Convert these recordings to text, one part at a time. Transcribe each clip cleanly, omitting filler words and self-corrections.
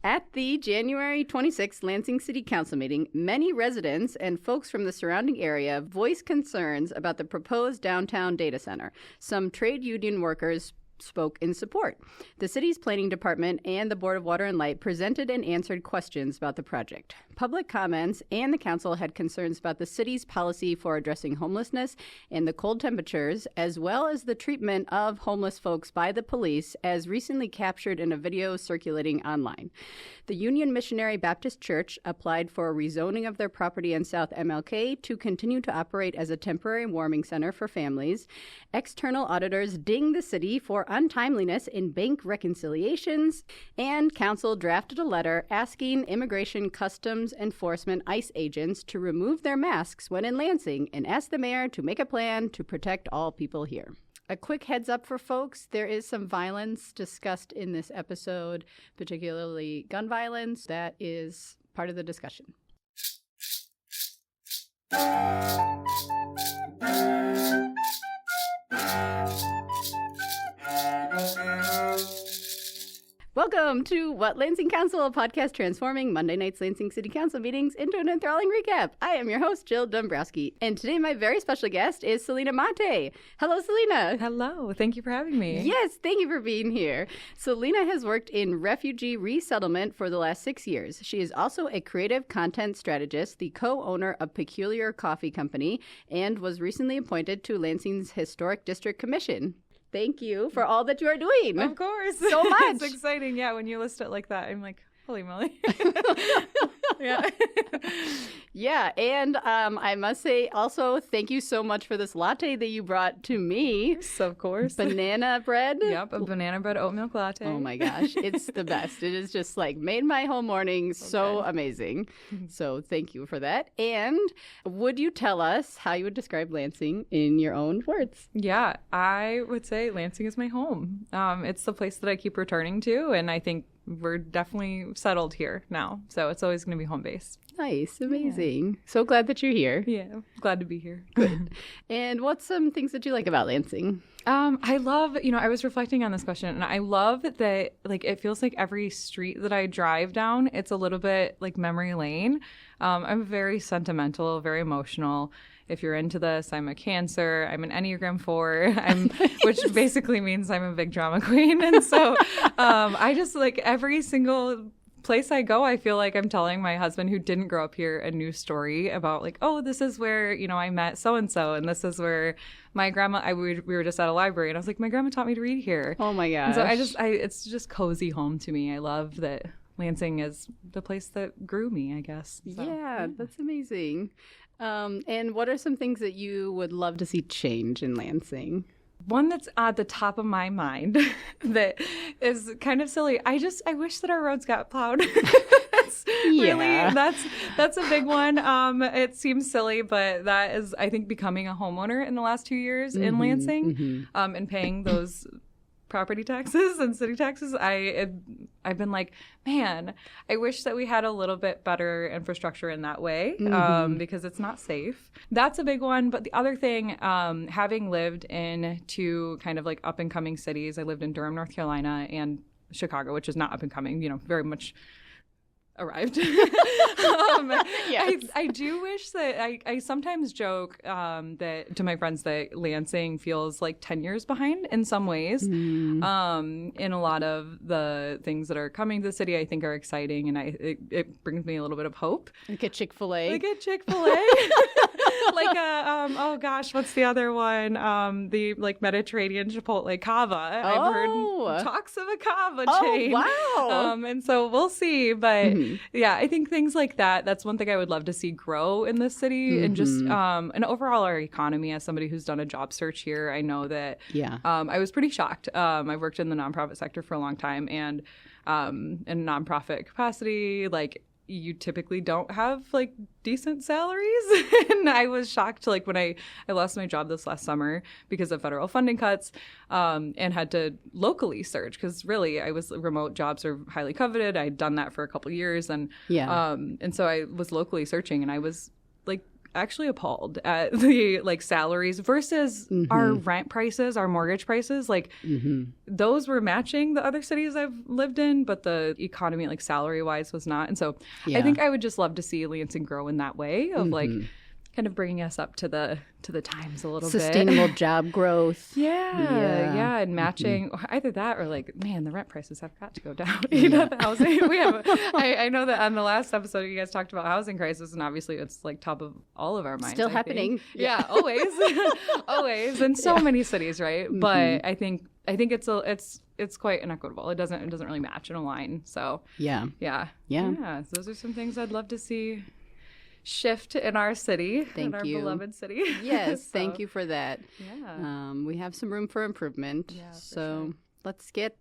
At the January 26th Lansing City Council meeting, many residents and folks from the surrounding area voiced concerns about the proposed downtown data center. Some trade union workers spoke in support. The city's planning department and the Board of Water and Light presented and answered questions about the project. Public comments and the council had concerns about the city's policy for addressing homelessness and the cold temperatures, as well as the treatment of homeless folks by the police, as recently captured in a video circulating online. The Union Missionary Baptist Church applied for a rezoning of their property in South MLK to continue to operate as a temporary warming center for families. External auditors dinged the city for untimeliness in bank reconciliations, and council drafted a letter asking Immigration Customs Enforcement ICE agents to remove their masks when in Lansing and asked the mayor to make a plan to protect all people here. A quick heads up for folks, there is some violence discussed in this episode, particularly gun violence. That is part of the discussion. Welcome to What Lansing Council, a podcast transforming Monday night's Lansing City Council meetings into an enthralling recap. I am your host, Jill Dombrowski, and today my very special guest is Selina Máté. Hello, Selina. Hello. Thank you for having me. Yes, thank you for being here. Selina has worked in refugee resettlement for the last 6 years. She is also a creative content strategist, the co-owner of Peculiar Coffee Company, and was recently appointed to Lansing's Historic District Commission. Thank you for all that you are doing. Of course. So much. It's exciting. Yeah, when you list it like that, I'm like, holy moly. Yeah. Yeah, and I must say also thank you so much for this latte that you brought to me. So, of course. Banana bread. Yep, a banana bread oat milk latte. Oh my gosh, it's the best. It is just like made my whole morning so amazing. So thank you for that. And would you tell us how you would describe Lansing in your own words? Yeah, I would say Lansing is my home. It's the place that I keep returning to, and I think we're definitely settled here now. So it's always going to be home-based. Nice. Amazing. Yeah. So glad that you're here. Yeah. Glad to be here. Good. And what's some things that you like about Lansing? I love, I was reflecting on this question, and I love that, like, it feels like every street that I drive down, it's a little bit like memory lane. I'm very sentimental, very emotional. If you're into this, I'm a Cancer. I'm an Enneagram 4, which basically means I'm a big drama queen. And so I just, like, every single place I go, I feel like I'm telling my husband, who didn't grow up here, a new story about, like, oh, this is where, I met so-and-so, and this is where my grandma, we were just at a library, and I was like, my grandma taught me to read here. Oh my gosh. And so it's just cozy home to me. I love that Lansing is the place that grew me, I guess. So, yeah, that's amazing. And what are some things that you would love to see change in Lansing? One that's at the top of my mind that is kind of silly. I wish that our roads got plowed. That's a big one. It seems silly, but that is, I think, becoming a homeowner in the last 2 years in Lansing, and paying those property taxes and city taxes. I've been like, man, I wish that we had a little bit better infrastructure in that way, because it's not safe. That's a big one. But the other thing, having lived in two kind of like up and coming cities, I lived in Durham, North Carolina, and Chicago, which is not up and coming, very much arrived. Yes. I do wish that I sometimes joke that to my friends that Lansing feels like 10 years behind in some ways. In a lot of the things that are coming to the city, I think are exciting, and it brings me a little bit of hope. Like a Chick-fil-A. Like oh gosh, what's the other one? The like Mediterranean Chipotle Cava. I've heard talks of a Cava chain. Oh wow. And so we'll see, but yeah, I think things like that. That's one thing I would love to see grow in this city, and just and overall our economy. As somebody who's done a job search here, I know that I was pretty shocked. I've worked in the nonprofit sector for a long time, and in nonprofit capacity, like, you typically don't have like decent salaries. And I was shocked, like, when I lost my job this last summer because of federal funding cuts, and had to locally search, because really remote jobs are highly coveted. I'd done that for a couple of years, and so I was locally searching, and I was like, actually appalled at the like salaries versus our rent prices, our mortgage prices. Like those were matching the other cities I've lived in, but the economy like salary wise was not. And so I think I would just love to see Lansing grow in that way of like kind of bringing us up to the times a little Sustainable job growth. Yeah, and matching either that or like, man, the rent prices have got to go down. You know, the housing. We have. I know that on the last episode you guys talked about housing crisis, and obviously it's like top of all of our minds. Still happening. Yeah, always, always in so many cities, right? But I think it's quite inequitable. It doesn't really match and align. So yeah. So those are some things I'd love to see shift in our city, beloved city. Yes, thank you for that. Yeah. We have some room for improvement. Yeah, so let's get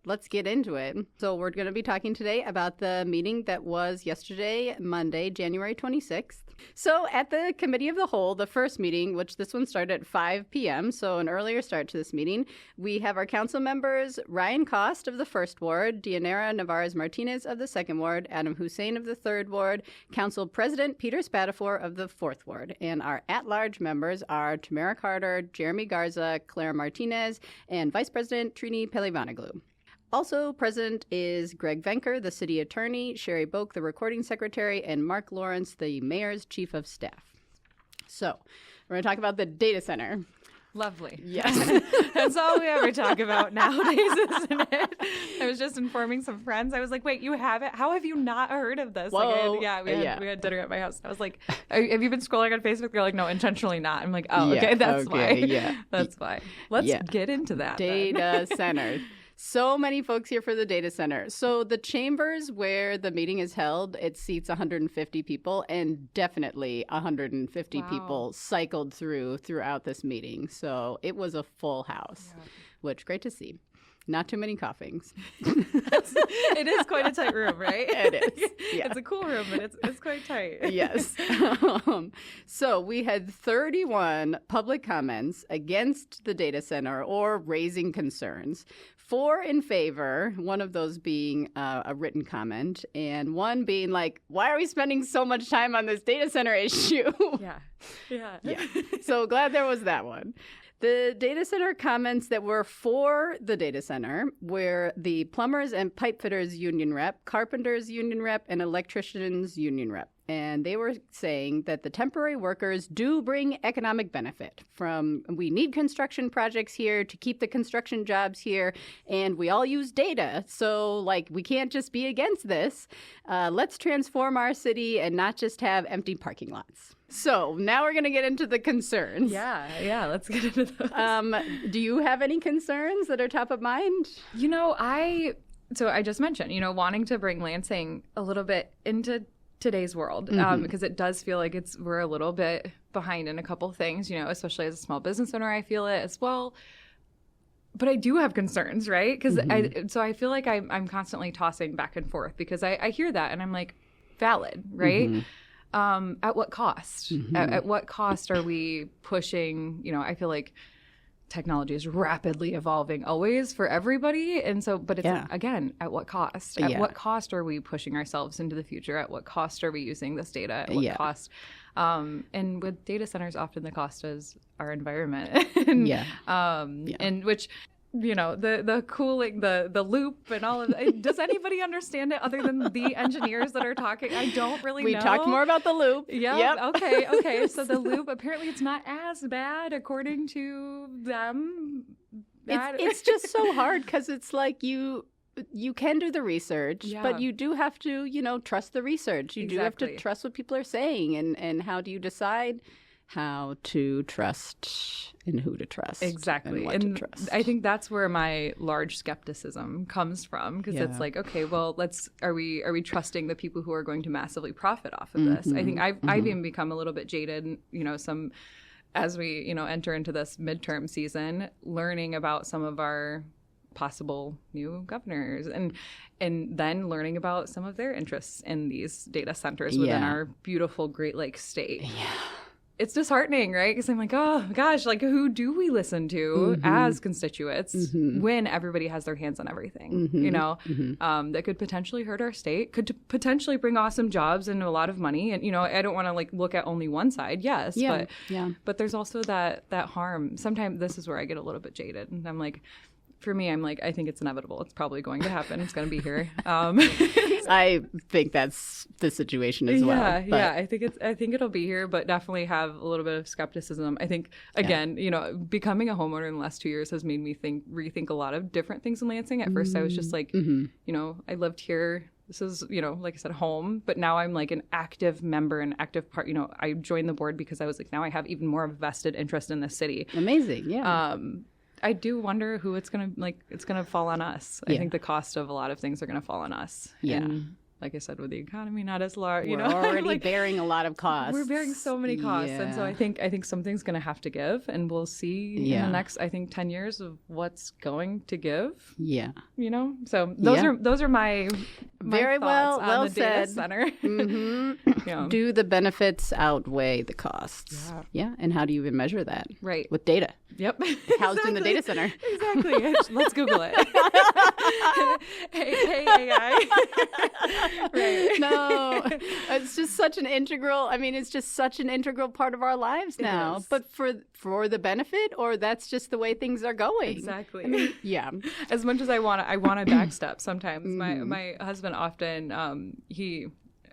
into it. So we're going to be talking today about the meeting that was yesterday, Monday, January 26th. So at the Committee of the Whole, the first meeting, which this one started at 5 p.m., so an earlier start to this meeting, we have our council members, Ryan Cost of the 1st Ward, Dianara Navarez-Martinez of the 2nd Ward, Adam Hussein of the 3rd Ward, Council President Peter Spatafor of the 4th Ward. And our at-large members are Tamara Carter, Jeremy Garza, Clara Martinez, and Vice President Trini Pelivanoglu. Also present is Greg Venker, the city attorney, Sherry Boak, the recording secretary, and Mark Lawrence, the mayor's chief of staff. So we're going to talk about the data center. Lovely. Yes. That's all we ever talk about nowadays, isn't it? I was just informing some friends. I was like, wait, you haven't? How have you not heard of this? Whoa. Like, we had dinner at my house. I was like, have you been scrolling on Facebook? They're like, no, intentionally not. I'm like, oh, okay, that's why. Yeah. That's why. Let's get into that. Data center. So many folks here for the data center. So the chambers where the meeting is held, it seats 150 people, and definitely 150 people cycled throughout this meeting. So it was a full house, which great to see. Not too many coughings. It is quite a tight room, right? It is. Yeah. It's a cool room, but it's quite tight. Yes. So we had 31 public comments against the data center or raising concerns. 4 in favor, one of those being a written comment, and one being like, why are we spending so much time on this data center issue? Yeah. So glad there was that one. The data center comments that were for the data center were the plumbers and pipe fitters union rep, carpenters union rep, and electricians union rep. And they were saying that the temporary workers do bring economic benefit from, we need construction projects here to keep the construction jobs here, and we all use data. So, like, we can't just be against this. Let's transform our city and not just have empty parking lots. So now we're going to get into the concerns. Yeah, let's get into those. Do you have any concerns that are top of mind? You know, so I just mentioned, wanting to bring Lansing a little bit into today's world, because it does feel like we're a little bit behind in a couple things, especially as a small business owner, I feel it as well. But I do have concerns, right? Because I feel like I'm constantly tossing back and forth because I hear that and I'm like, valid, right? At what cost? At what cost are we pushing? I feel like technology is rapidly evolving always for everybody. And so, but it's, again, at what cost? At what cost are we pushing ourselves into the future? At what cost are we using this data? At what cost? And with data centers, often the cost is our environment. And which, the cooling, the loop and all of that. Does anybody understand it other than the engineers that are talking? I don't really know. We talked more about the loop. Yep. Okay. So the loop, apparently it's not as bad according to them. It's just so hard because it's like you can do the research, but you do have to, trust the research. You do have to trust what people are saying. And how do you decide how to trust and who to trust? Exactly. And what to trust. I think that's where my large skepticism comes from, because it's like, okay, well, are we trusting the people who are going to massively profit off of this? I think I've even become a little bit jaded, as we, enter into this midterm season, learning about some of our possible new governors and then learning about some of their interests in these data centers within our beautiful Great Lakes state. it's disheartening, right? Because I'm like, oh gosh, like who do we listen to as constituents when everybody has their hands on everything, you know, that could potentially hurt our state, could potentially bring awesome jobs and a lot of money. And, you know, I don't want to like look at only one side. Yes. But there's also that harm. Sometimes this is where I get a little bit jaded, and I'm like, for me, I'm like, I think it's inevitable. It's probably going to happen. It's going to be here. I think that's the situation as well. Yeah. I think it'll be here, but definitely have a little bit of skepticism. I think, again, you know, becoming a homeowner in the last 2 years has made me rethink a lot of different things in Lansing. At first, I was just like, you know, I lived here. This is, you know, like I said, home. But now I'm like an active member, an active part. You know, I joined the board because I was like, now I have even more of a vested interest in this city. Amazing. Yeah. I do wonder who it's going to fall on us. I think the cost of a lot of things are going to fall on us. Yeah. And like I said, with the economy not as large, you we're know, already like, bearing a lot of costs. We're bearing so many costs. Yeah. And so I think something's going to have to give, and we'll see in the next, I think, 10 years of what's going to give. Yeah. You know, so those are my very thoughts on the said. Data center. Do the benefits outweigh the costs? Yeah. And how do you even measure that? Right. With data. Yep. Housed in the data center. Exactly. Let's Google it. hey, AI. Right. No, it's just such an integral. I mean, it's just such an integral part of our lives now. But for the benefit, or that's just the way things are going. Exactly. I mean, yeah. As much as I want to backstep sometimes. My husband often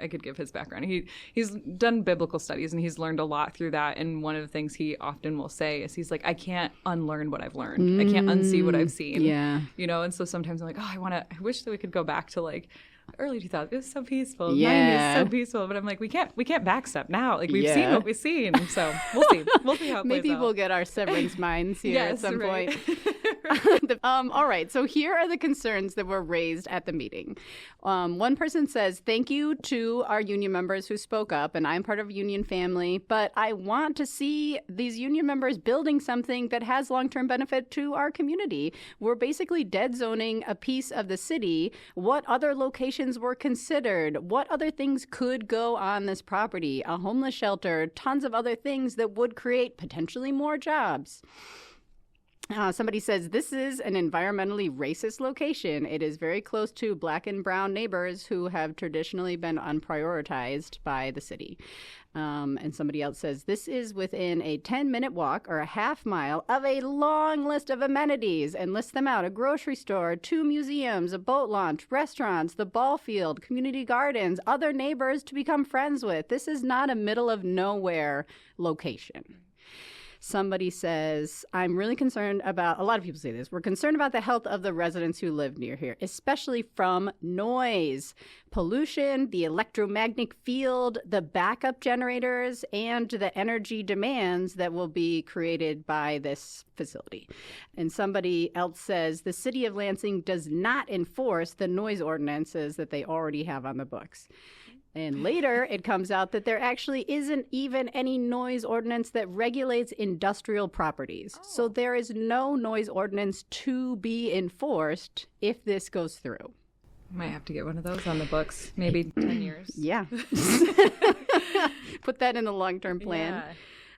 I could give his background. He's done biblical studies, and he's learned a lot through that. And one of the things he often will say is he's like, I can't unlearn what I've learned. I can't unsee what I've seen. Yeah. You know, and so sometimes I'm like, oh, I wish that we could go back to like early 2000s. It was so peaceful. Yeah. 90s, so peaceful. But I'm like, we can't backstep now. Like we've seen what we've seen. So we'll see. We'll see how it plays Maybe out. we'll get our severance minds here at some point. All right. So here are the concerns that were raised at the meeting. One person says, thank you to our union members who spoke up, and I'm part of a union family, but I want to see these union members building something that has long-term benefit to our community. We're basically dead zoning a piece of the city. What other locations were considered? What other things could go on this property? A homeless shelter, tons of other things that would create potentially more jobs. Somebody says, this is an environmentally racist location. It is very close to Black and brown neighbors who have traditionally been unprioritized by the city. And somebody else says, this is within a 10-minute walk or a half mile of a long list of amenities, and lists them out: a grocery store, 2 museums, a boat launch, restaurants, the ball field, community gardens, other neighbors to become friends with. This is not a middle of nowhere location. Somebody says, I'm really concerned about, a lot of people say this, we're concerned about the health of the residents who live near here, especially from noise, pollution, the electromagnetic field, the backup generators, and the energy demands that will be created by this facility. And somebody else says, the city of Lansing does not enforce the noise ordinances that they already have on the books. And later, it comes out that there actually isn't even any noise ordinance that regulates industrial properties. So there is no noise ordinance to be enforced if this goes through. Might have to get one of those on the books, maybe 10 years. Yeah. Put that in the long-term plan. Yeah.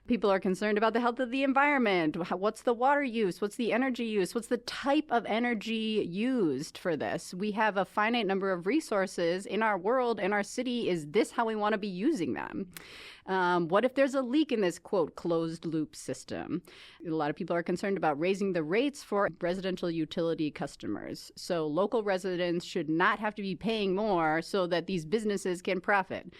People are concerned about the health of the environment. What's the water use? What's the energy use? What's the type of energy used for this? We have a finite number of resources in our world and our city. Is this how we want to be using them? What if there's a leak in this, quote, closed loop system? A lot of people are concerned about raising the rates for residential utility customers. So local residents should not have to be paying more so that these businesses can profit.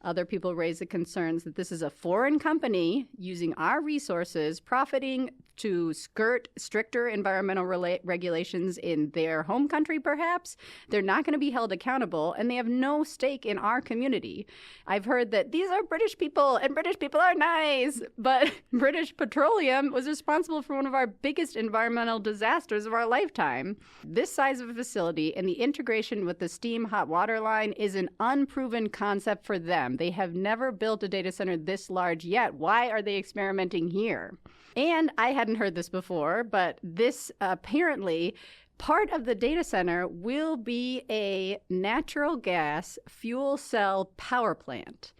Other people raise the concerns that this is a foreign company using our resources, profiting to skirt stricter environmental regulations in their home country, perhaps. They're not going to be held accountable, and they have no stake in our community. I've heard that these are British people, and British people are nice, but British Petroleum was responsible for one of our biggest environmental disasters of our lifetime. This size of a facility and the integration with the steam hot water line is an unproven concept for them. They have never built a data center this large yet. Why are they experimenting here? And I hadn't heard this before, but this apparently part of the data center will be a natural gas fuel cell power plant.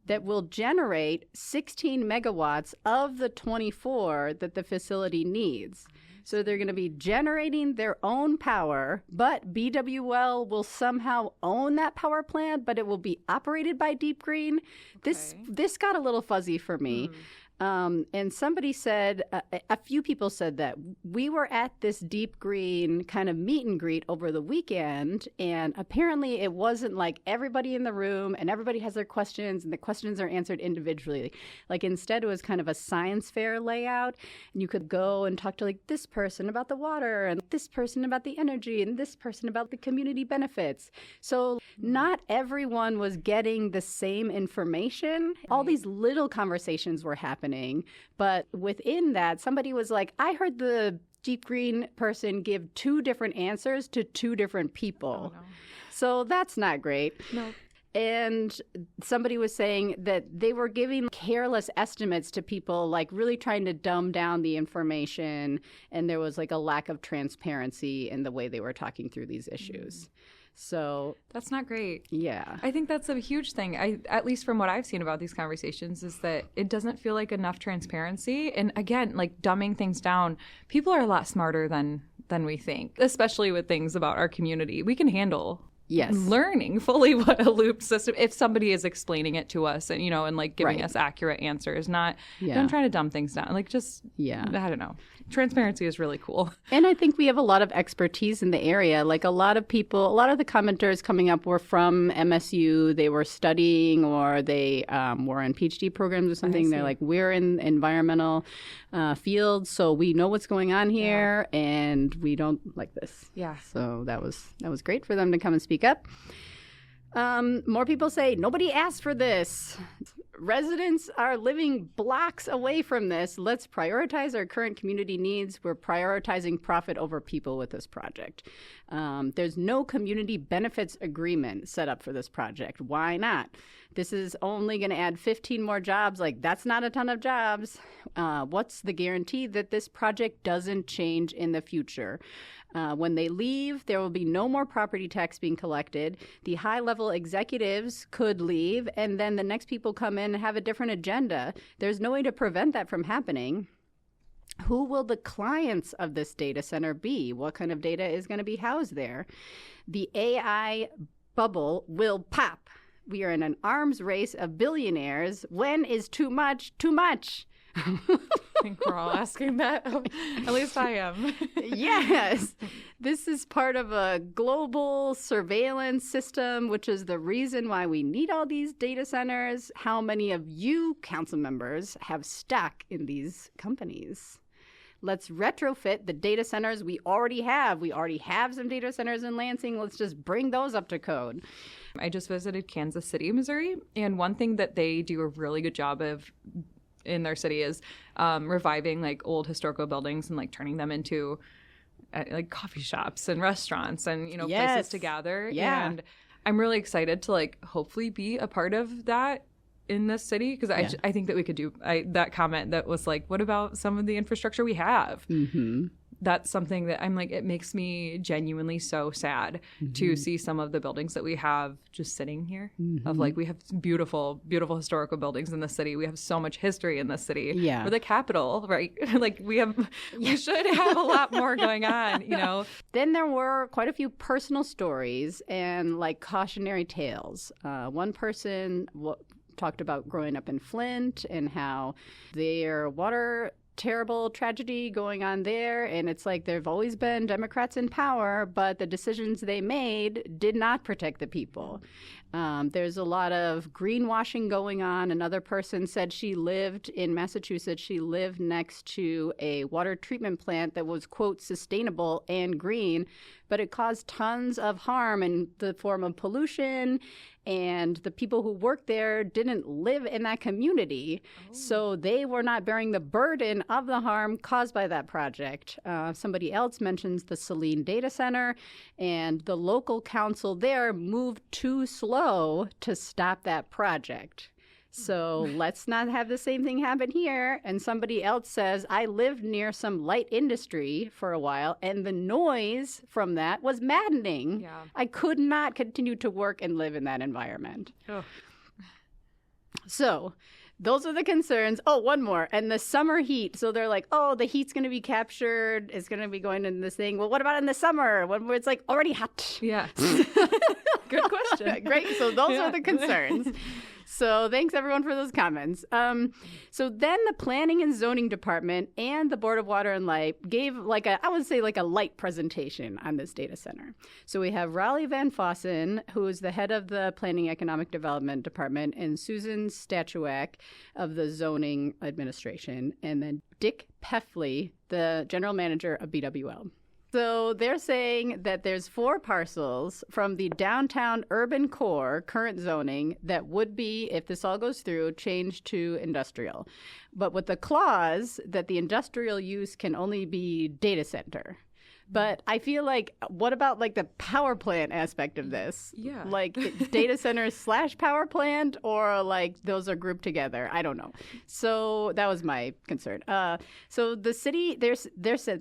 that will generate 16 megawatts of the 24 that the facility needs. So they're going to be generating their own power, but BWL will somehow own that power plant, but it will be operated by Deep Green. Okay. This got a little fuzzy for me. And somebody said, a few people said that we were at this Deep Green kind of meet and greet over the weekend, and apparently it wasn't like everybody in the room and everybody has their questions and the questions are answered individually. Like instead it was kind of a science fair layout, and you could go and talk to like this person about the water and this person about the energy and this person about the community benefits. So not everyone was getting the same information. All these little conversations were happening. But within that, somebody was like, I heard the Deep Green person give 2 different answers to 2 different people. Oh, no. So that's not great. No. And somebody was saying that they were giving careless estimates to people, like really trying to dumb down the information. And there was like a lack of transparency in the way they were talking through these issues. So that's not great. Yeah. I think that's a huge thing. At least from what I've seen about these conversations, is that it doesn't feel like enough transparency. And again, like dumbing things down, people are a lot smarter than we think, especially with things about our community. We can handle learning fully what a loop system, if somebody is explaining it to us and, you know, and like giving us accurate answers, not don't try to dumb things down. Like just, I don't know. Transparency is really cool. And I think we have a lot of expertise in the area. Like a lot of the commenters coming up were from MSU. They were studying or they were in PhD programs or something. They're like, we're in environmental fields, so we know what's going on here and we don't like this. Yeah. So that was great for them to come and speak up. More people say, nobody asked for this. Residents are living blocks away from this. Let's prioritize our current community needs. We're prioritizing profit over people with this project. There's no community benefits agreement set up for this project. Why not? This is only going to add 15 more jobs. Like, that's not a ton of jobs. What's the guarantee that this project doesn't change in the future? When they leave, there will be no more property tax being collected. The high-level executives could leave, and then the next people come in and have a different agenda. There's no way to prevent that from happening. Who will the clients of this data center be? What kind of data is going to be housed there? The AI bubble will pop. We are in an arms race of billionaires. When is too much too much? I think we're all asking that. At least I am. Yes. This is part of a global surveillance system, which is the reason why we need all these data centers. How many of you, council members, have stock in these companies? Let's retrofit the data centers we already have. We already have some data centers in Lansing. Let's just bring those up to code. I just visited Kansas City, Missouri, and one thing that they do a really good job of in their city is reviving like old historical buildings and like turning them into like coffee shops and restaurants and, you know, places to gather. Yeah. And I'm really excited to like hopefully be a part of that in this city, because I think that we could do that comment that was like, what about some of the infrastructure we have? Mm-hmm. That's something that I'm like, it makes me genuinely so sad to see some of the buildings that we have just sitting here. Of like, we have beautiful, beautiful historical buildings in the city. We have so much history in this city. Yeah. We're the capital, right? Like we should have a lot more going on, you know? Then there were quite a few personal stories and like cautionary tales. One person talked about growing up in Flint and how their water terrible tragedy going on there, and it's like there've always been Democrats in power, but the decisions they made did not protect the people. There's a lot of greenwashing going on. Another person said she lived in Massachusetts. She lived next to a water treatment plant that was, quote, sustainable and green, but it caused tons of harm in the form of pollution, and the people who worked there didn't live in that community, so they were not bearing the burden of the harm caused by that project. Somebody else mentions the Selina data center, and the local council there moved too slow to stop that project. So let's not have the same thing happen here. And somebody else says, I lived near some light industry for a while, and the noise from that was maddening. Yeah. I could not continue to work and live in that environment. Oh. So those are the concerns. Oh, one more. And the summer heat. So they're like, oh, the heat's going to be captured. It's going to be going in this thing. Well, what about in the summer when it's like already hot? Yeah. Good question. Great. So those are the concerns. So thanks, everyone, for those comments. So then the Planning and Zoning Department and the Board of Water and Light gave I would say a light presentation on this data center. So we have Raleigh Van Fossen, who is the head of the Planning Economic Development Department, and Susan Statuak of the Zoning Administration, and then Dick Peffley, the general manager of BWL. So they're saying that there's 4 parcels from the downtown urban core current zoning that would be, if this all goes through, changed to industrial. But with the clause that the industrial use can only be data center. But I feel like, what about the power plant aspect of this? Yeah. Data center / power plant, or those are grouped together? I don't know. So that was my concern. So the city, there's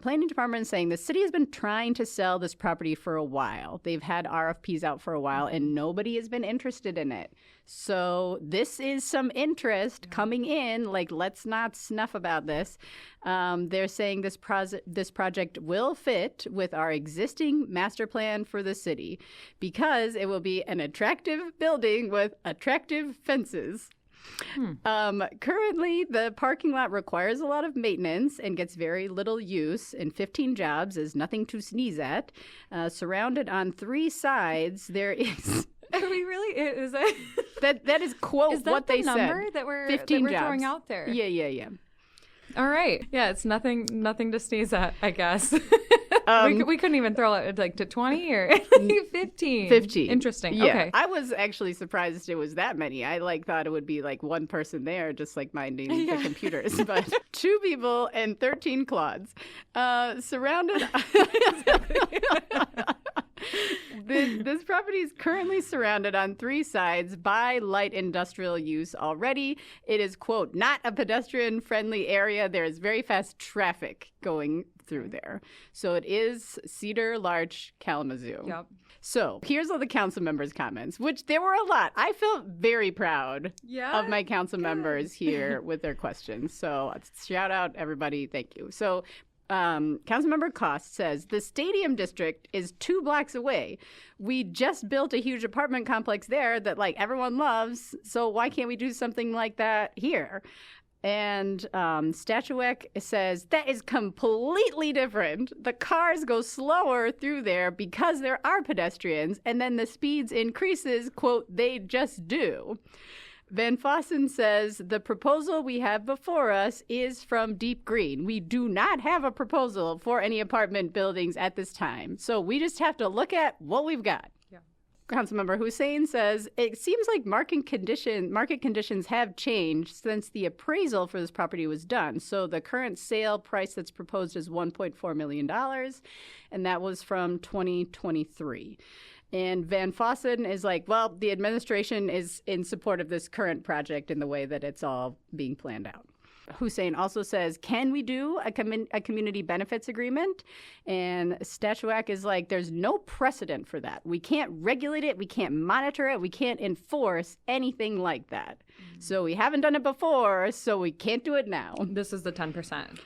planning department saying the city has been trying to sell this property for a while. They've had RFPs out for a while, and nobody has been interested in it. So this is some interest coming in. Let's not snuff about this. They're saying this project will fit with our existing master plan for the city because it will be an attractive building with attractive fences. Currently, the parking lot requires a lot of maintenance and gets very little use, and 15 jobs is nothing to sneeze at. Surrounded on 3 sides, there is... Are we really? Is that is quote is that what the they number said? that we're 15 jobs. throwing out there? Yeah. All right. Yeah, it's nothing to sneeze at, I guess. We couldn't even throw it to 20 or 15. 15. Interesting. Yeah. Okay. I was actually surprised it was that many. I thought it would be one person there just minding the computers. But 2 people and 13 clods. Surrounded... This property is currently surrounded on 3 sides by light industrial use already. It is, quote, not a pedestrian-friendly area. There is very fast traffic going through there. So it is Cedar, Larch, Kalamazoo. Yep. So here's all the council members' comments, which there were a lot. I felt very proud of my council members here with their questions. So shout out, everybody. Thank you. So Councilmember Cost says, the stadium district is 2 blocks away. We just built a huge apartment complex there that everyone loves. So why can't we do something like that here? And Statuak says, that is completely different. The cars go slower through there because there are pedestrians, and then the speeds increases, quote, they just do. Van Fossen says, the proposal we have before us is from Deep Green. We do not have a proposal for any apartment buildings at this time. So we just have to look at what we've got. Yeah. Councilmember Hussein says, it seems like market conditions have changed since the appraisal for this property was done. So the current sale price that's proposed is $1.4 million, and that was from 2023. And Van Fossen is well, the administration is in support of this current project in the way that it's all being planned out. Hussein also says, can we do a community benefits agreement? And Statuak is there's no precedent for that. We can't regulate it. We can't monitor it. We can't enforce anything like that. So we haven't done it before, so we can't do it now. This is the 10%.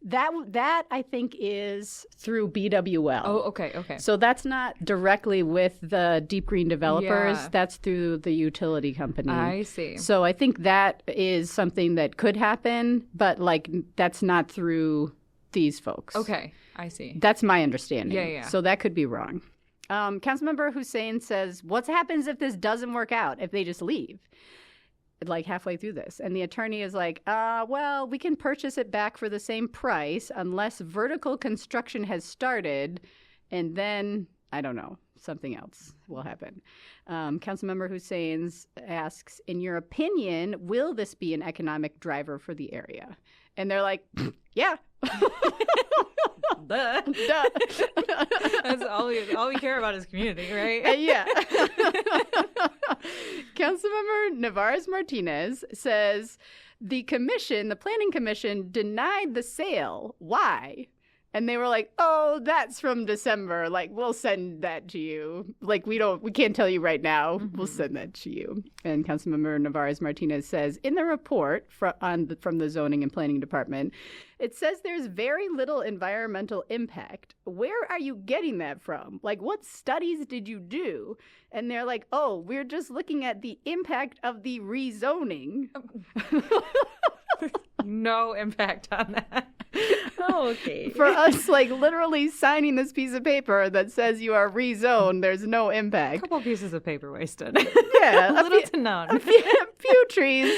That I think is through BWL. Oh, okay. So that's not directly with the Deep Green developers. Yeah. That's through the utility company. I see. So I think that is something that could happen, but that's not through these folks. Okay, I see. That's my understanding. Yeah. So that could be wrong. Councilmember Hussein says, what happens if this doesn't work out, if they just leave? Halfway through this. And the attorney is well, we can purchase it back for the same price unless vertical construction has started, and then, I don't know, something else will happen. Councilmember Hussein asks, in your opinion, will this be an economic driver for the area? And they're yeah. Duh. That's all we care about is community, right? Yeah. Councilmember Navarez Martinez says the planning commission denied the sale. Why? And they were like, oh, that's from December. Like, we'll send that to you. Like, we can't tell you right now. Mm-hmm. We'll send that to you. And Councilmember Navarez-Martinez says, in the report from the Zoning and Planning Department, it says there's very little environmental impact. Where are you getting that from? Like, what studies did you do? And they're like, oh, we're just looking at the impact of the rezoning. No impact on that. Oh, okay. For us, like, literally signing this piece of paper that says you are rezoned, there's no impact. A couple pieces of paper wasted. Yeah. Little to none. A few trees.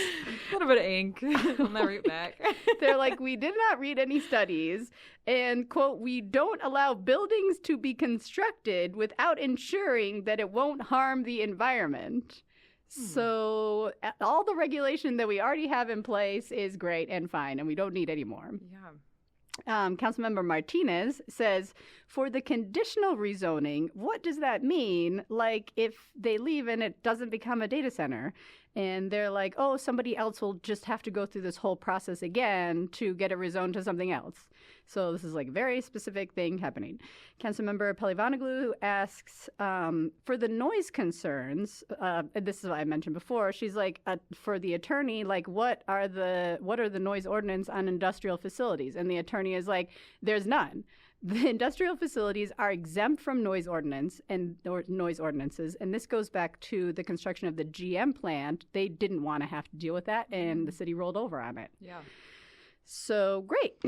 A little bit of ink. I'll never get back. They're like, we did not read any studies. And, quote, we don't allow buildings to be constructed without ensuring that it won't harm the environment. So all the regulation that we already have in place is great and fine, and we don't need any more. Yeah. Councilmember Martinez says, for the conditional rezoning, what does that mean? Like, if they leave and it doesn't become a data center, and they're like, oh, somebody else will just have to go through this whole process again to get it rezoned to something else. So this is like a very specific thing happening. Councilmember Pelivanoglu asks, for the noise concerns, this is what I mentioned before, she's like, for the attorney, like, what are the noise ordinance on industrial facilities? And the attorney is like, there's none. The industrial facilities are exempt from noise ordinances, and this goes back to the construction of the GM plant. They didn't want to have to deal with that, and the city rolled over on it. Yeah. So, great.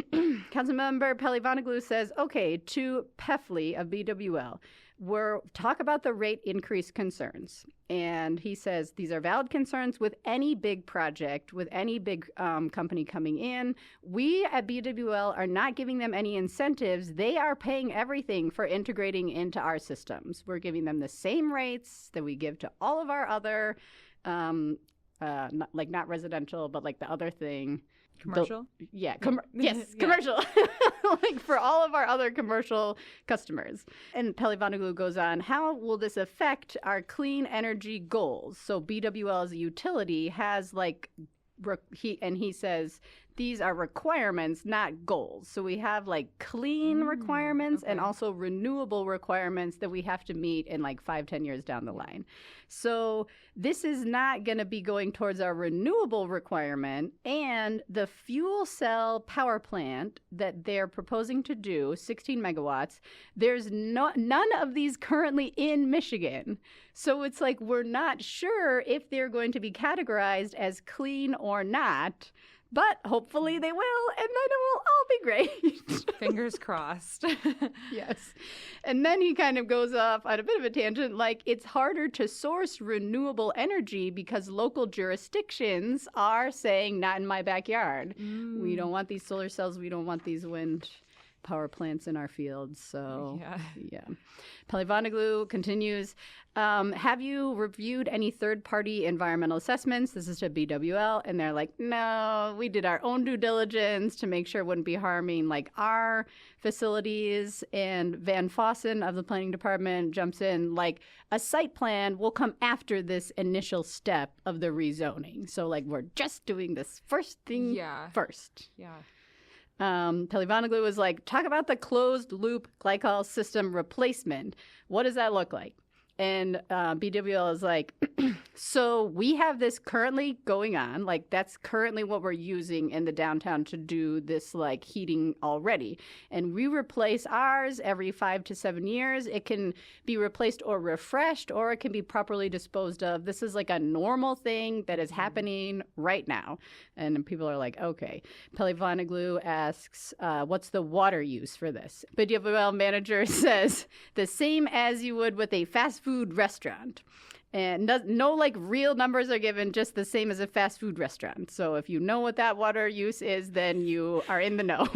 Councilmember Pelivanoglu says, okay, to Pefley of BWL, talk about the rate increase concerns. And he says these are valid concerns with any big project, with any big company coming in. We at BWL are not giving them any incentives. They are paying everything for integrating into our systems. We're giving them the same rates that we give to all of our other, not residential, but like the other thing. Commercial? Yes, commercial. Like for all of our other commercial customers. And Pelivanoglu goes on, how will this affect our clean energy goals? So BWL as a utility has he says these are requirements, not goals. So we have like clean requirements and also renewable requirements that we have to meet in like 5-10 years down the line. So this is not going to be going towards our renewable requirement, and the fuel cell power plant that they're proposing to do, 16 megawatts, there's none of these currently in Michigan. So it's like we're not sure if they're going to be categorized as clean or not. But hopefully they will, and then it will all be great. Fingers crossed. Yes. And then he kind of goes off on a bit of a tangent, like it's harder to source renewable energy because local jurisdictions are saying, not in my backyard. We don't want these solar cells. We don't want these wind power plants in our fields. So, yeah. Pelivanoglu continues, have you reviewed any third-party environmental assessments? This is to BWL. And they're like, no, we did our own due diligence to make sure it wouldn't be harming like our facilities. And Van Fossen of the planning department jumps in, like a site plan will come after this initial step of the rezoning. So like we're just doing this first thing first. Yeah. Pelivanoglu was like, talk about the closed loop glycol system replacement. What does that look like? And BWL is like, so we have this currently going on. Like, that's currently what we're using in the downtown to do this, like, heating already. And we replace ours every 5 to 7 years. It can be replaced or refreshed, or it can be properly disposed of. This is, like, a normal thing that is happening right now. And people are like, okay. Pelivanoglu asks, what's the water use for this? BWL manager says, the same as you would with a fast food restaurant. And no, like, real numbers are given, just the same as a fast food restaurant. So if you know what that water use is, then you are in the know.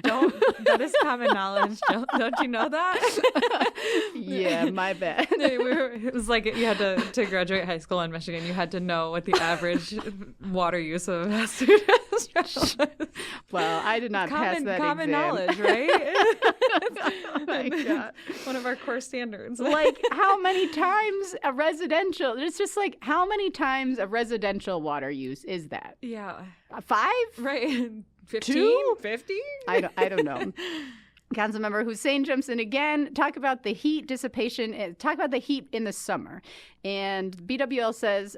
That is common knowledge. Don't you know that? Yeah, my bad. It was like you had to graduate high school in Michigan. You had to know what the average water use of a fast food restaurant was. Well, I did not pass that common exam. Knowledge, right? Oh my God. One of our core standards. Like, how many times a residential, it's just like, how many times a residential water use is that? Yeah. 5? Right. 15? 2? 50? I don't know. Councilmember Hussein jumps in again, talk about the heat dissipation, talk about the heat in the summer. And BWL says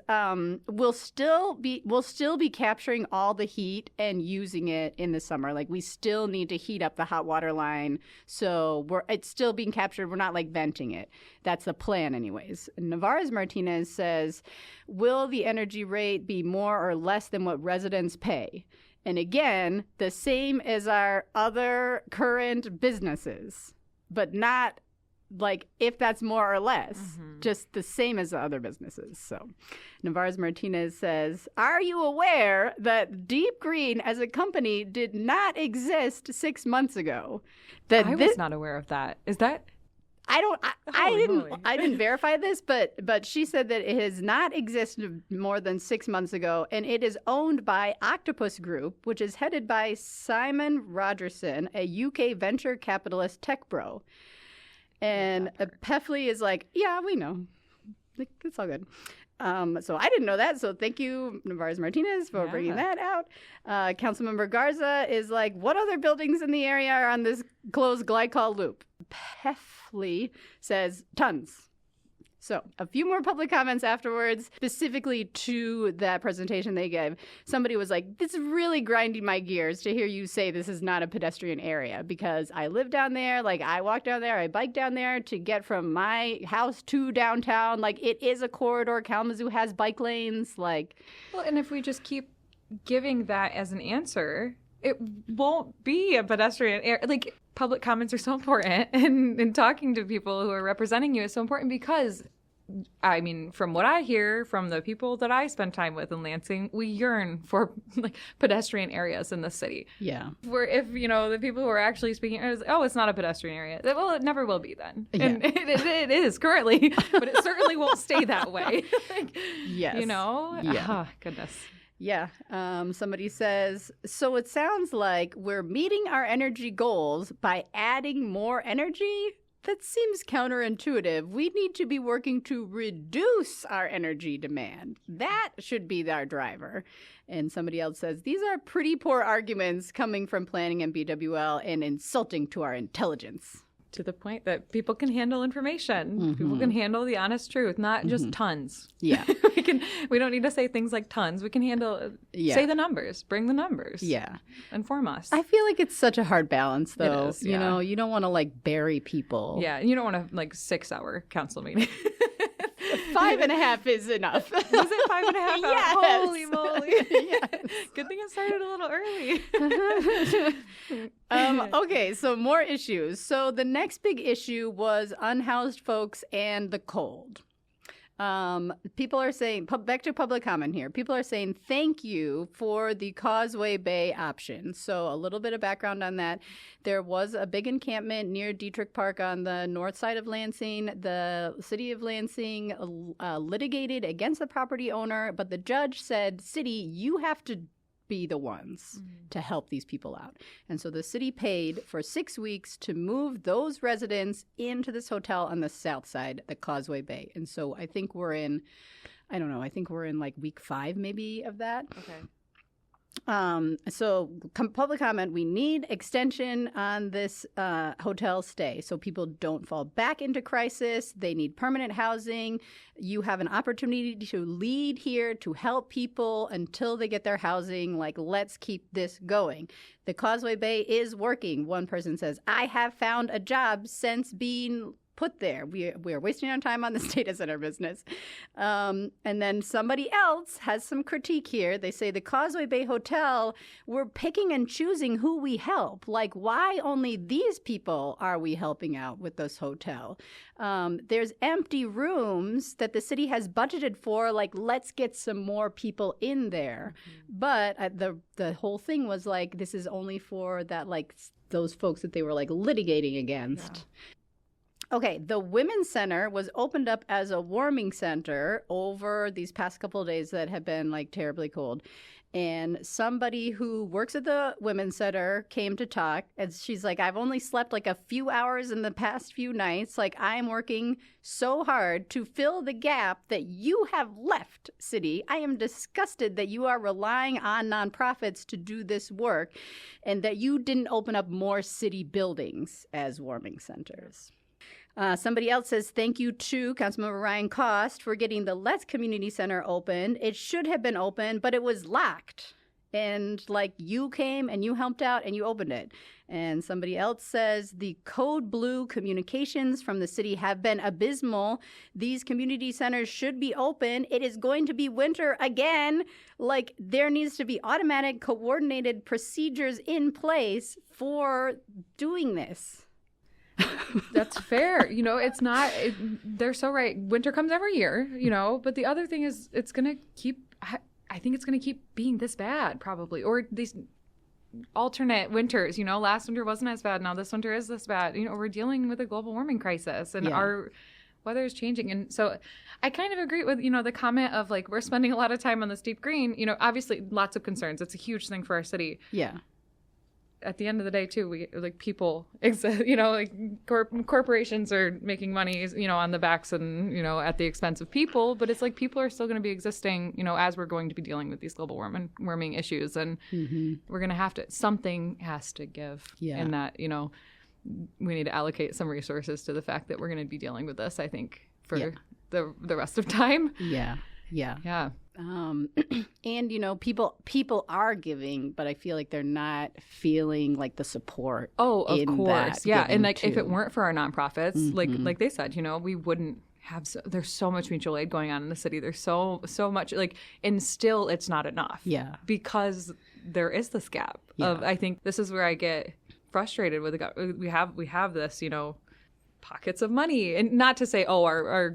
we'll still be capturing all the heat and using it in the summer. Like, we still need to heat up the hot water line, so it's still being captured. We're not like venting it. That's the plan, anyways. Navarez Martinez says, will the energy rate be more or less than what residents pay? And again, the same as our other current businesses, but not like if that's more or less, just the same as the other businesses. So Navarez Martinez says, are you aware that Deep Green as a company did not exist 6 months ago? I was not aware of that. Is that... I didn't verify this, but she said that it has not existed more than 6 months ago, and it is owned by Octopus Group, which is headed by Simon Rogerson, a UK venture capitalist tech bro. And Peffley is like, yeah, we know. Like, it's all good. So I didn't know that. So thank you, Navarez Martinez, for bringing that out. Councilmember Garza is like, what other buildings in the area are on this closed glycol loop? Peffley says tons. So a few more public comments afterwards, specifically to that presentation they gave. Somebody was like, this is really grinding my gears to hear you say this is not a pedestrian area, because I live down there. Like, I walk down there, I bike down there to get from my house to downtown. Like, it is a corridor. Kalamazoo has bike lanes. Like, well, and if we just keep giving that as an answer, it won't be a pedestrian area. Like, public comments are so important, and talking to people who are representing you is so important, because I mean, from what I hear from the people that I spend time with in Lansing, we yearn for like pedestrian areas in the city. Yeah. Where if, the people who are actually speaking, it's not a pedestrian area. Well, it never will be then. Yeah. And it is currently, but it certainly won't stay that way. Yes. Yeah. Oh, goodness. Yeah. Somebody says, so it sounds like we're meeting our energy goals by adding more energy? That seems counterintuitive. We need to be working to reduce our energy demand. That should be our driver. And somebody else says, these are pretty poor arguments coming from planning and BWL and insulting to our intelligence. To the point that people can handle information. Mm-hmm. People can handle the honest truth, not just tons. Yeah. We don't need to say things like tons. We can handle, say the numbers, bring the numbers. Yeah. Inform us. I feel like it's such a hard balance, though. It is, yeah. You don't want to like bury people. Yeah. You don't want a 6-hour council meeting. 5.5 is enough. Was it 5.5 hours? Yes. Holy moly. Yes. Good thing it started a little early. Okay, so more issues. So the next big issue was unhoused folks and the cold. People are saying, back to public comment here, people are saying thank you for the Causeway Bay option. So a little bit of background on that. There was a big encampment near Dietrich Park on the north side of Lansing. The city of Lansing litigated against the property owner, but the judge said, city, you have to be the ones to help these people out. And so the city paid for 6 weeks to move those residents into this hotel on the south side, the Causeway Bay. And so I think we're in like week 5 maybe of that. Okay. So public comment, we need extension on this hotel stay so people don't fall back into crisis. They need permanent housing. You have an opportunity to lead here to help people until they get their housing. Like, let's keep this going. The Causeway Bay is working. One person says, I have found a job since being put there. We are wasting our time on this data center business. And then somebody else has some critique here. They say the Causeway Bay Hotel, we're picking and choosing who we help. Like, why only these people are we helping out with this hotel? There's empty rooms that the city has budgeted for. Like, let's get some more people in there. But the whole thing was like, this is only for that, like, those folks that they were like litigating against. Yeah. Okay, the Women's Center was opened up as a warming center over these past couple of days that have been like terribly cold. And somebody who works at the Women's Center came to talk, and she's like, I've only slept like a few hours in the past few nights. Like, I'm working so hard to fill the gap that you have left, city. I am disgusted that you are relying on nonprofits to do this work and that you didn't open up more city buildings as warming centers. Somebody else says, thank you to Councilmember Ryan Cost for getting the Let's Community Center open. It should have been open, but it was locked. And like you came and you helped out and you opened it. And somebody else says, the code blue communications from the city have been abysmal. These community centers should be open. It is going to be winter again. Like, there needs to be automatic coordinated procedures in place for doing this. That's fair. It's not, they're so right. Winter comes every year, but the other thing is I think it's going to keep being this bad probably, or these alternate winters, last winter wasn't as bad. Now this winter is this bad. We're dealing with a global warming crisis and our weather is changing. And so I kind of agree with, the comment of like, we're spending a lot of time on this deep green, obviously lots of concerns. It's a huge thing for our city. Yeah. At the end of the day, too, we like people exist, like corporations are making money, on the backs and, at the expense of people. But it's like people are still going to be existing, as we're going to be dealing with these global warming issues. And we're going to have to, something has to give in that, we need to allocate some resources to the fact that we're going to be dealing with this, I think, for the rest of time. Yeah. And people are giving, but I feel like they're not feeling like the support. Oh, of course, and like if it weren't for our nonprofits, like they said, we wouldn't have. There's so much mutual aid going on in the city. There's so much and still it's not enough. Yeah, because there is this gap of. I think this is where I get frustrated with we have this, pockets of money, and not to say our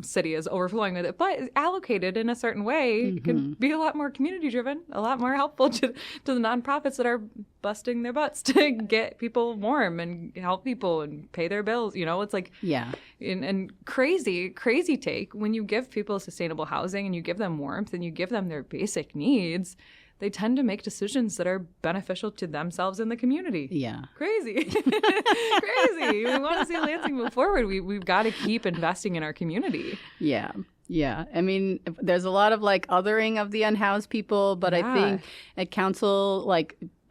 city is overflowing with it, but allocated in a certain way can be a lot more community driven, a lot more helpful to the nonprofits that are busting their butts to get people warm and help people and pay their bills. It's like and crazy take when you give people sustainable housing and you give them warmth and you give them their basic needs. They tend to make decisions that are beneficial to themselves and the community. Yeah. Crazy. Crazy. We want to see Lansing move forward. We've got to keep investing in our community. Yeah. Yeah. I mean, there's a lot of othering of the unhoused people, but I think at council,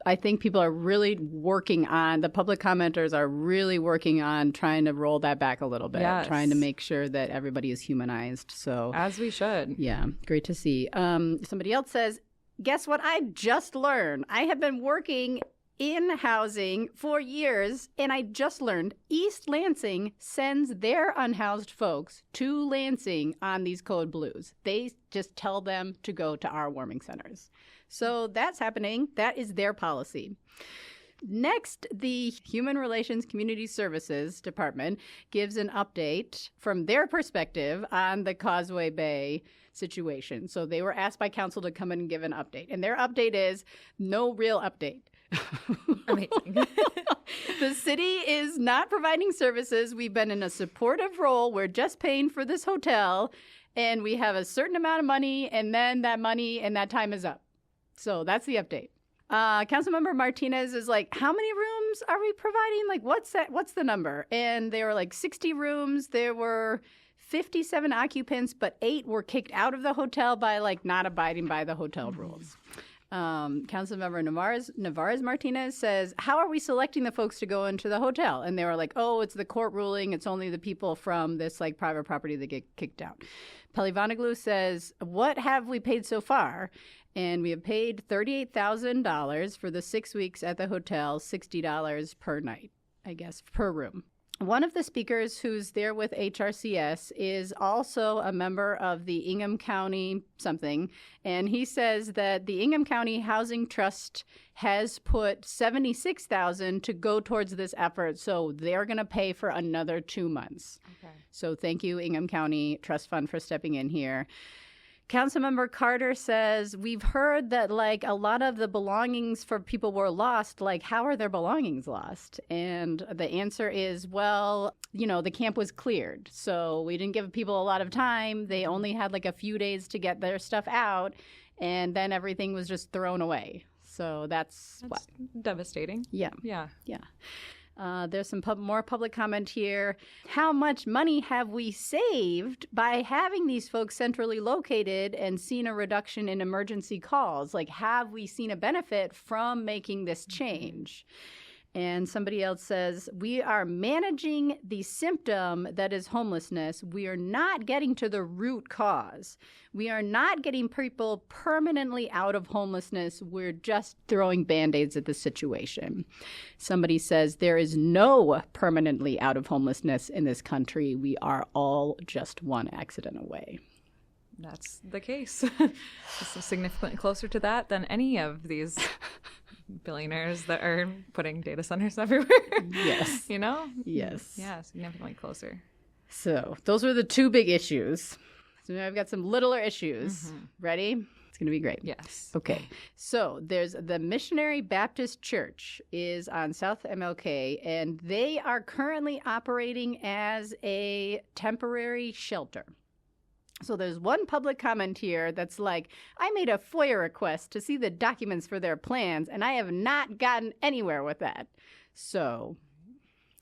I think people are really working on, the public commenters are really working on trying to roll that back a little bit, trying to make sure that everybody is humanized. So as we should. Yeah. Great to see. Somebody else says, guess what I just learned? I have been working in housing for years, and I just learned East Lansing sends their unhoused folks to Lansing on these code blues. They just tell them to go to our warming centers. So that's happening. That is their policy. Next, the Human Relations Community Services Department gives an update from their perspective on the Causeway Bay situation. So they were asked by council to come in and give an update. And their update is no real update. Amazing. The city is not providing services. We've been in a supportive role. We're just paying for this hotel. And we have a certain amount of money. And then that money and that time is up. So that's the update. Councilmember Martinez is like, how many rooms are we providing? What's the number? And they were 60 rooms. There were 57 occupants, but 8 were kicked out of the hotel by not abiding by the hotel rules. Councilmember Navarez Martinez says, how are we selecting the folks to go into the hotel? And they were like, oh, it's the court ruling. It's only the people from this private property that get kicked out. Pelivanoglu says, what have we paid so far? And we have paid $38,000 for the 6 weeks at the hotel, $60 per night, I guess, per room. One of the speakers who's there with HRCS is also a member of the Ingham County something, and he says that the Ingham County Housing Trust has put $76,000 to go towards this effort, so they're going to pay for another 2 months. Okay. So thank you, Ingham County Trust Fund, for stepping in here. Councilmember Carter says, we've heard that a lot of the belongings for people were lost. How are their belongings lost? And the answer is, well, the camp was cleared. So we didn't give people a lot of time. They only had a few days to get their stuff out. and then everything was just thrown away. So that's what? Devastating. Yeah. Yeah. Yeah. There's some more public comment here. How much money have we saved by having these folks centrally located and seen a reduction in emergency calls? Like, have we seen a benefit from making this change? And somebody else says, we are managing the symptom that is homelessness. We are not getting to the root cause. We are not getting people permanently out of homelessness. We're just throwing Band-Aids at the situation. Somebody says, there is no permanently out of homelessness in this country. We are all just one accident away. That's the case. This is significantly closer to that than any of these billionaires that are putting data centers everywhere. Yes. You know? Yes. Yeah, significantly closer. So those were the two big issues. So now I've got some littler issues. Ready? It's going to be great. Yes. Okay. So there's the Missionary Baptist Church is on South MLK, and they are currently operating as a temporary shelter. So there's one public comment here that's like, I made a FOIA request to see the documents for their plans, and I have not gotten anywhere with that. So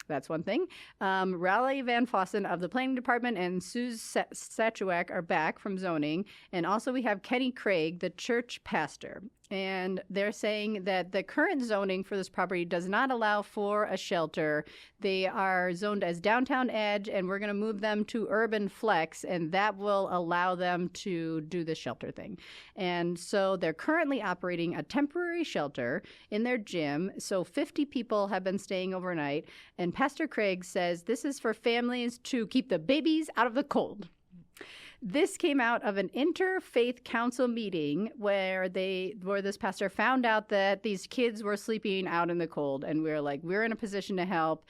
that's one thing. Raleigh Van Fossen of the Planning Department and Sue Sachuak are back from zoning. And also we have Kenny Craig, the church pastor. And they're saying that the current zoning for this property does not allow for a shelter. They are zoned as downtown edge, and we're going to move them to urban flex, and that will allow them to do the shelter thing. And so they're currently operating a temporary shelter in their gym. So 50 people have been staying overnight. And Pastor Craig says this is for families to keep the babies out of the cold. This came out of an interfaith council meeting where this pastor found out that these kids were sleeping out in the cold, and we were like, we're in a position to help.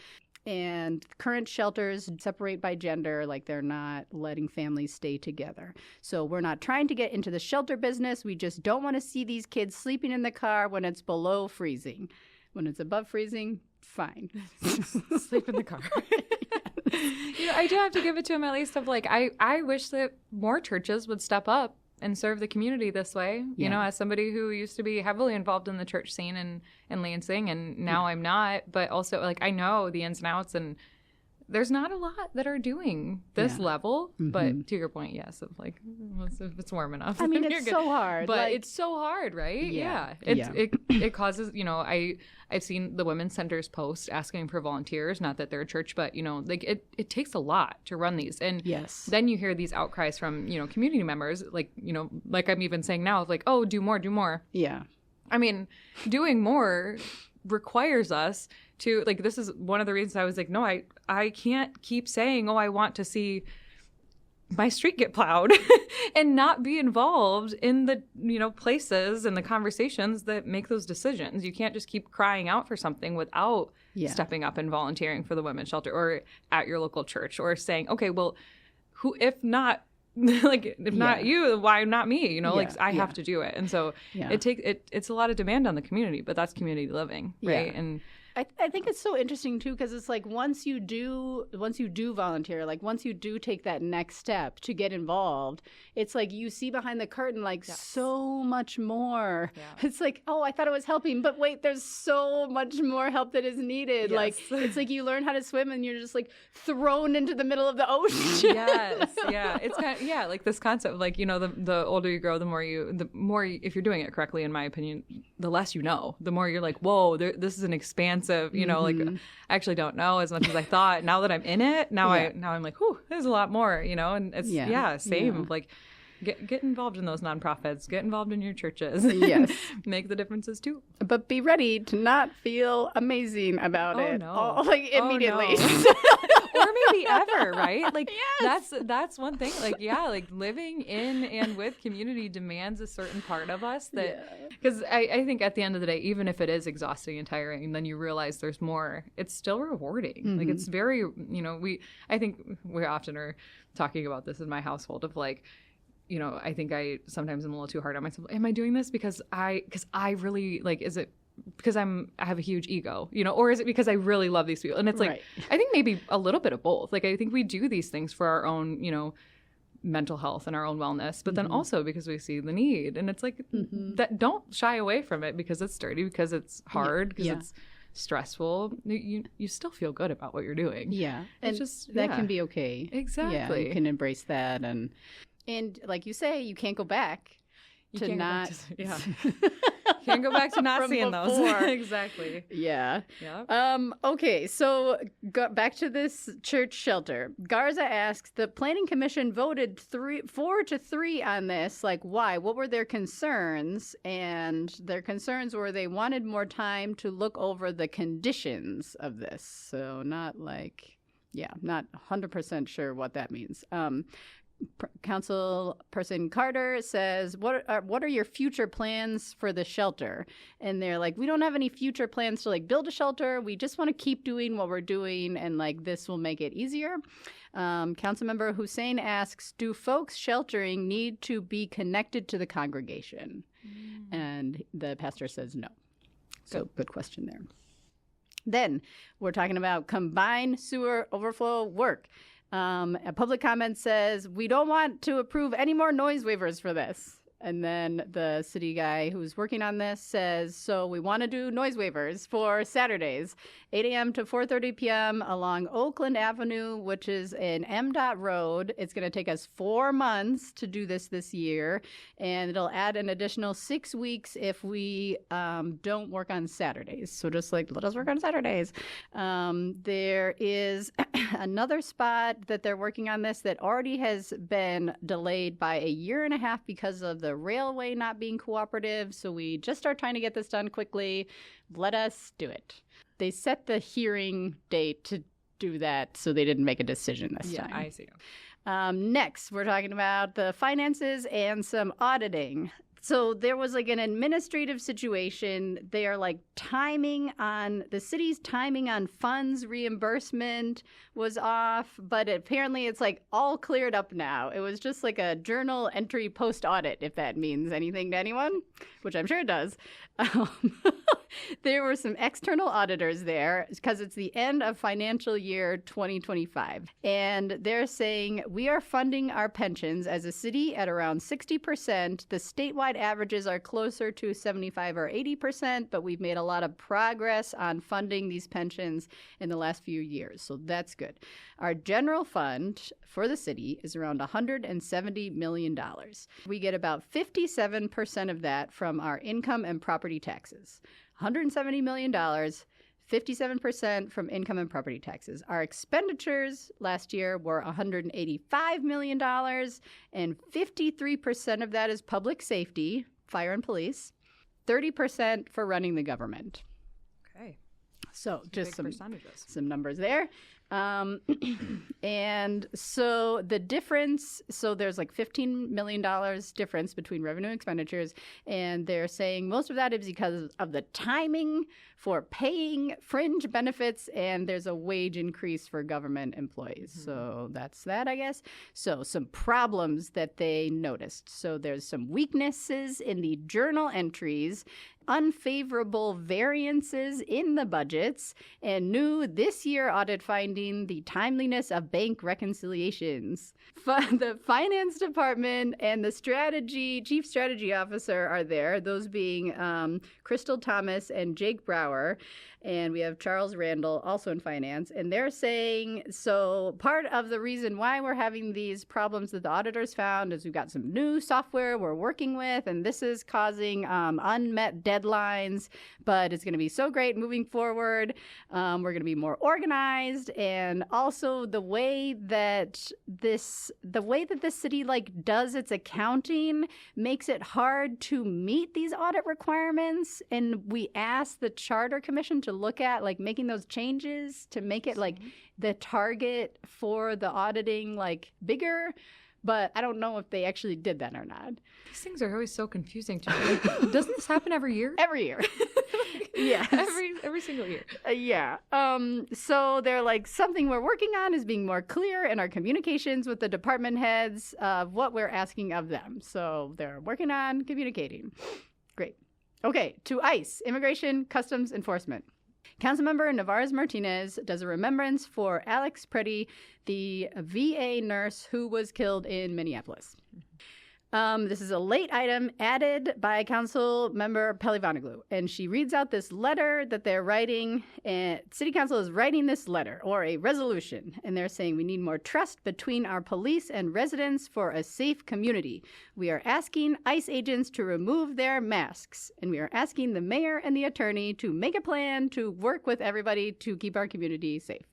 And current shelters separate by gender, like they're not letting families stay together. So we're not trying to get into the shelter business. We just don't want to see these kids sleeping in the car when it's below freezing. When it's above freezing, fine. Sleep in the car. You know, I do have to give it to him at least of like, I wish that more churches would step up and serve the community this way. You know, as somebody who used to be heavily involved in the church scene in Lansing, and now I'm not, but also like I know the ins and outs, and there's not a lot that are doing this level. But to your point, yes, of like, if it's warm enough. I mean, it's so hard. But like, it's so hard, right? Yeah. It causes, you know, I've seen the women's centers post asking for volunteers, not that they're a church, but, you know, like it takes a lot to run these. And then you hear these outcries from, you know, community members, like, you know, like I'm even saying now, like, oh, do more. Yeah. I mean, doing more requires us to, like, this is one of the reasons I was like, no, I can't keep saying, oh, I want to see my street get plowed and not be involved in the, you know, places and the conversations that make those decisions. You can't just keep crying out for something without stepping up and volunteering for the women's shelter or at your local church, or saying, okay, well, who, if not, like, if not you, why not me? You know, like I have to do it. And so it's a lot of demand on the community, but that's community living, right? And I think it's so interesting too, because it's like once you do volunteer, like once you do take that next step to get involved, it's like you see behind the curtain like so much more. It's like, oh, I thought it was helping, but wait, there's so much more help that is needed. Like it's like you learn how to swim and you're just like thrown into the middle of the ocean. It's kind of, like this concept of like, you know, the older you grow, the more if you're doing it correctly, in my opinion, the less you know, the more you're like, whoa, this is an expansive, you know, like I actually don't know as much as I thought. Now that I'm in it, now I'm like, whew, there's a lot more, you know, and it's same. Like get involved in those nonprofits, get involved in your churches. Make the differences too. But be ready to not feel amazing about it. Like immediately. Or maybe ever, right? Like that's one thing. Like like living in and with community demands a certain part of us that, because I think at the end of the day, even if it is exhausting and tiring, and then you realize there's more, it's still rewarding. Like it's very, you know, I think we often are talking about this in my household of like, you know, I think I sometimes am a little too hard on myself. Am I doing this because I really like, is it because I have a huge ego, you know, or is it because I really love these people? And it's like, I think maybe a little bit of both. Like, I think we do these things for our own, you know, mental health and our own wellness, but then also because we see the need. And it's like, that don't shy away from it because it's dirty, because it's hard, because it's stressful. You still feel good about what you're doing. Yeah. It's And just that can be okay. Exactly. Yeah, you can embrace that. And like you say, you can't go back to not. Can't go back to not seeing before. those. Exactly. Yeah. Yeah. Okay, so back to this church shelter. Garza asks, the Planning Commission voted 4-3 on this. Like, why? What were their concerns? And their concerns were they wanted more time to look over the conditions of this. So not 100% sure what that means. Councilperson Carter says, what are your future plans for the shelter? And they're like, we don't have any future plans to like build a shelter. We just want to keep doing what we're doing, and like this will make it easier. Councilmember Hussein asks, do folks sheltering need to be connected to the congregation? And the pastor says no. So good question there. Then we're talking about combined sewer overflow work. A public comment says, we don't want to approve any more noise waivers for this. And then the city guy who's working on this says, so we want to do noise waivers for Saturdays, 8 a.m. to 4:30 p.m. along Oakland Avenue, which is an MDOT road. It's going to take us 4 months to do this year, and it'll add an additional 6 weeks if we don't work on Saturdays. So just like, let us work on Saturdays. There is another spot that they're working on this that already has been delayed by 1.5 years because of the railway not being cooperative. So we just are trying to get this done quickly. Let us do it. They set the hearing date to do that, so they didn't make a decision this time. Yeah, I see. Next, we're talking about the finances and some auditing. So there was like an administrative situation. They are like the city's timing on funds reimbursement was off, but apparently it's like all cleared up now. It was just like a journal entry post-audit, if that means anything to anyone, which I'm sure it does. There were some external auditors there because it's the end of financial year 2025. And they're saying we are funding our pensions as a city at around 60%. The statewide averages are closer to 75 or 80%, but we've made a lot of progress on funding these pensions in the last few years. So that's good. Our general fund for the city is around $170 million. We get about 57% of that from our income and property taxes. $170 million, 57% from income and property taxes. Our expenditures last year were $185 million, and 53% of that is public safety, fire and police, 30% for running the government. Okay. So just some percentages. Some numbers there. And so the difference, so there's like $15 million difference between revenue and expenditures, and they're saying most of that is because of the timing for paying fringe benefits, and there's a wage increase for government employees. Mm-hmm. So that's that, I guess. So some problems that they noticed. So there's some weaknesses in the journal entries, unfavorable variances in the budgets, and new this year audit finding the timeliness of bank reconciliations. The finance department and the chief strategy officer are there, those being Crystal Thomas and Jake Brower. And we have Charles Randall also in finance. And they're saying, so part of the reason why we're having these problems that the auditors found is we've got some new software we're working with, and this is causing unmet deadlines, but it's going to be so great moving forward. We're going to be more organized. And also the way that the city like does its accounting makes it hard to meet these audit requirements. And we asked the Charter Commission to look at like making those changes to make it like the target for the auditing like bigger, but I don't know if they actually did that or not. These things are always so confusing to me. Like, doesn't this happen every year? Every year. Yes. Every single year. Yeah. So they're like, something we're working on is being more clear in our communications with the department heads of what we're asking of them. So they're working on communicating. Great. Okay, to ICE, Immigration Customs Enforcement. Councilmember Navarez-Martinez does a remembrance for Alex Preddy, the VA nurse who was killed in Minneapolis. This is a late item added by Council Member Pelivanoglou, and she reads out this letter that they're writing. And City Council is writing this letter, or a resolution, and they're saying we need more trust between our police and residents for a safe community. We are asking ICE agents to remove their masks, and we are asking the mayor and the attorney to make a plan to work with everybody to keep our community safe.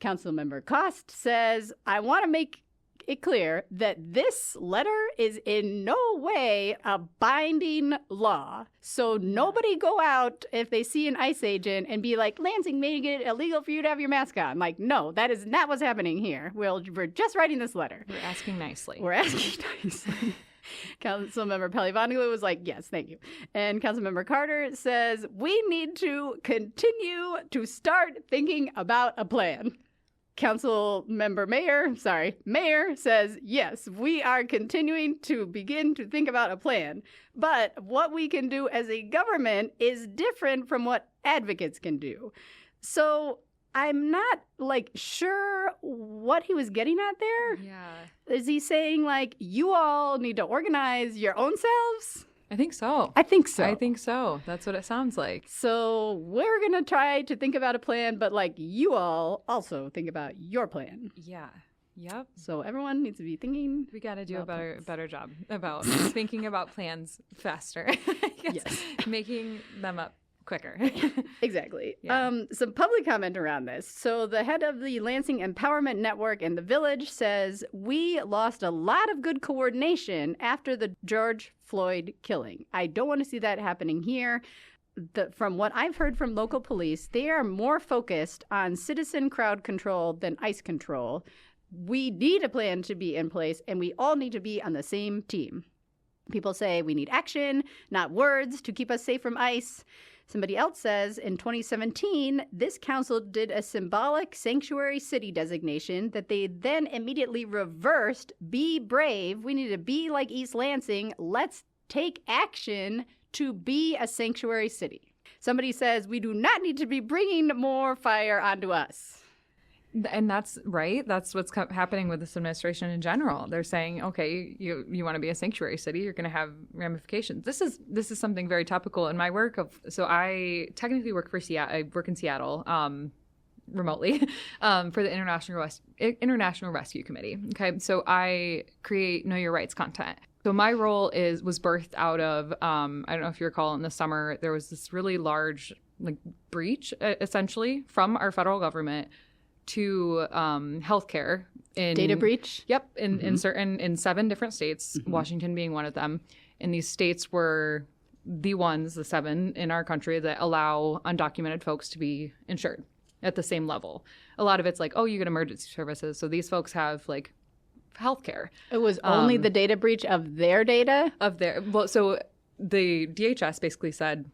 Councilmember Cost says, I want to make it clear that this letter is in no way a binding law. So nobody go out if they see an ICE agent and be like, Lansing made it illegal for you to have your mask on. Like, no, that is not what's happening here. We're just writing this letter. We're asking nicely. We're asking nicely. Councilmember Pelivanoglou was like, yes, thank you. And Councilmember Carter says, we need to continue to start thinking about a plan. Mayor says, yes, we are continuing to begin to think about a plan. But what we can do as a government is different from what advocates can do. So I'm not, sure what he was getting at there. Yeah. Is he saying, you all need to organize your own selves? I think so. I think so. I think so. That's what it sounds like. So we're going to try to think about a plan, but you all also think about your plan. Yeah. Yep. So everyone needs to be thinking. We got to do a better job about thinking about plans faster. Yes. Making them up quicker. Exactly. Yeah. Some public comment around this. So the head of the Lansing Empowerment Network in the Village says, we lost a lot of good coordination after the George Floyd killing. I don't want to see that happening here. From what I've heard from local police, they are more focused on citizen crowd control than ICE control. We need a plan to be in place, and we all need to be on the same team. People say we need action, not words, to keep us safe from ICE. Somebody else says, in 2017, this council did a symbolic sanctuary city designation that they then immediately reversed. Be brave. We need to be like East Lansing. Let's take action to be a sanctuary city. Somebody says, we do not need to be bringing more fire onto us. And that's right. That's what's happening with this administration in general. They're saying, okay, you want to be a sanctuary city, you're going to have ramifications. This is something very topical in my work. So I technically work for Seattle. I work in Seattle remotely for the International Rescue Committee. Okay, so I create Know Your Rights content. So my role was birthed out of I don't know if you recall, in the summer there was this really large breach essentially from our federal government to healthcare in data breach. Yep, in 7 different states, Washington being one of them. And these states were the 7 in our country that allow undocumented folks to be insured at the same level. A lot of it's you get emergency services, so these folks have healthcare. It was only the data breach of their data? So the DHS basically said,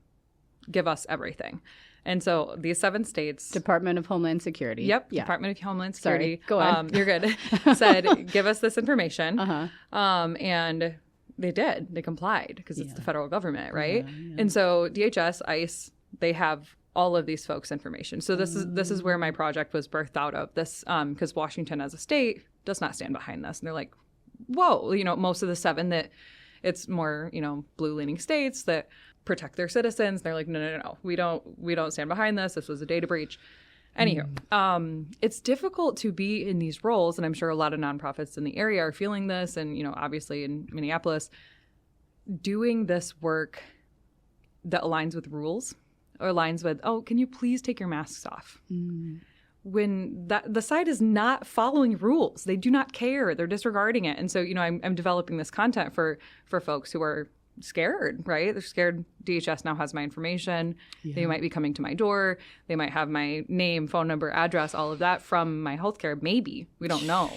give us everything. And so these 7 states... Department of Homeland Security. Yep. Yeah. Department of Homeland Security. Sorry, go on. You're good. Said, give us this information. Uh-huh. And they did. They complied because it's the federal government, right? Yeah. And so DHS, ICE, they have all of these folks' information. So this is where my project was birthed out of. This because Washington as a state does not stand behind this. And they're like, whoa, most of the 7 that it's more, blue-leaning states that protect their citizens. They're like, no. We don't stand behind this. This was a data breach. Anywho, it's difficult to be in these roles, and I'm sure a lot of nonprofits in the area are feeling this, and obviously in Minneapolis, doing this work that aligns with rules or aligns with, oh, can you please take your masks off? When the site is not following rules, they do not care. They're disregarding it, and so I'm developing this content for folks who are scared, right? They're scared DHS now has my information. Yeah. They might be coming to my door. They might have my name, phone number, address, all of that from my healthcare. Maybe. We don't know.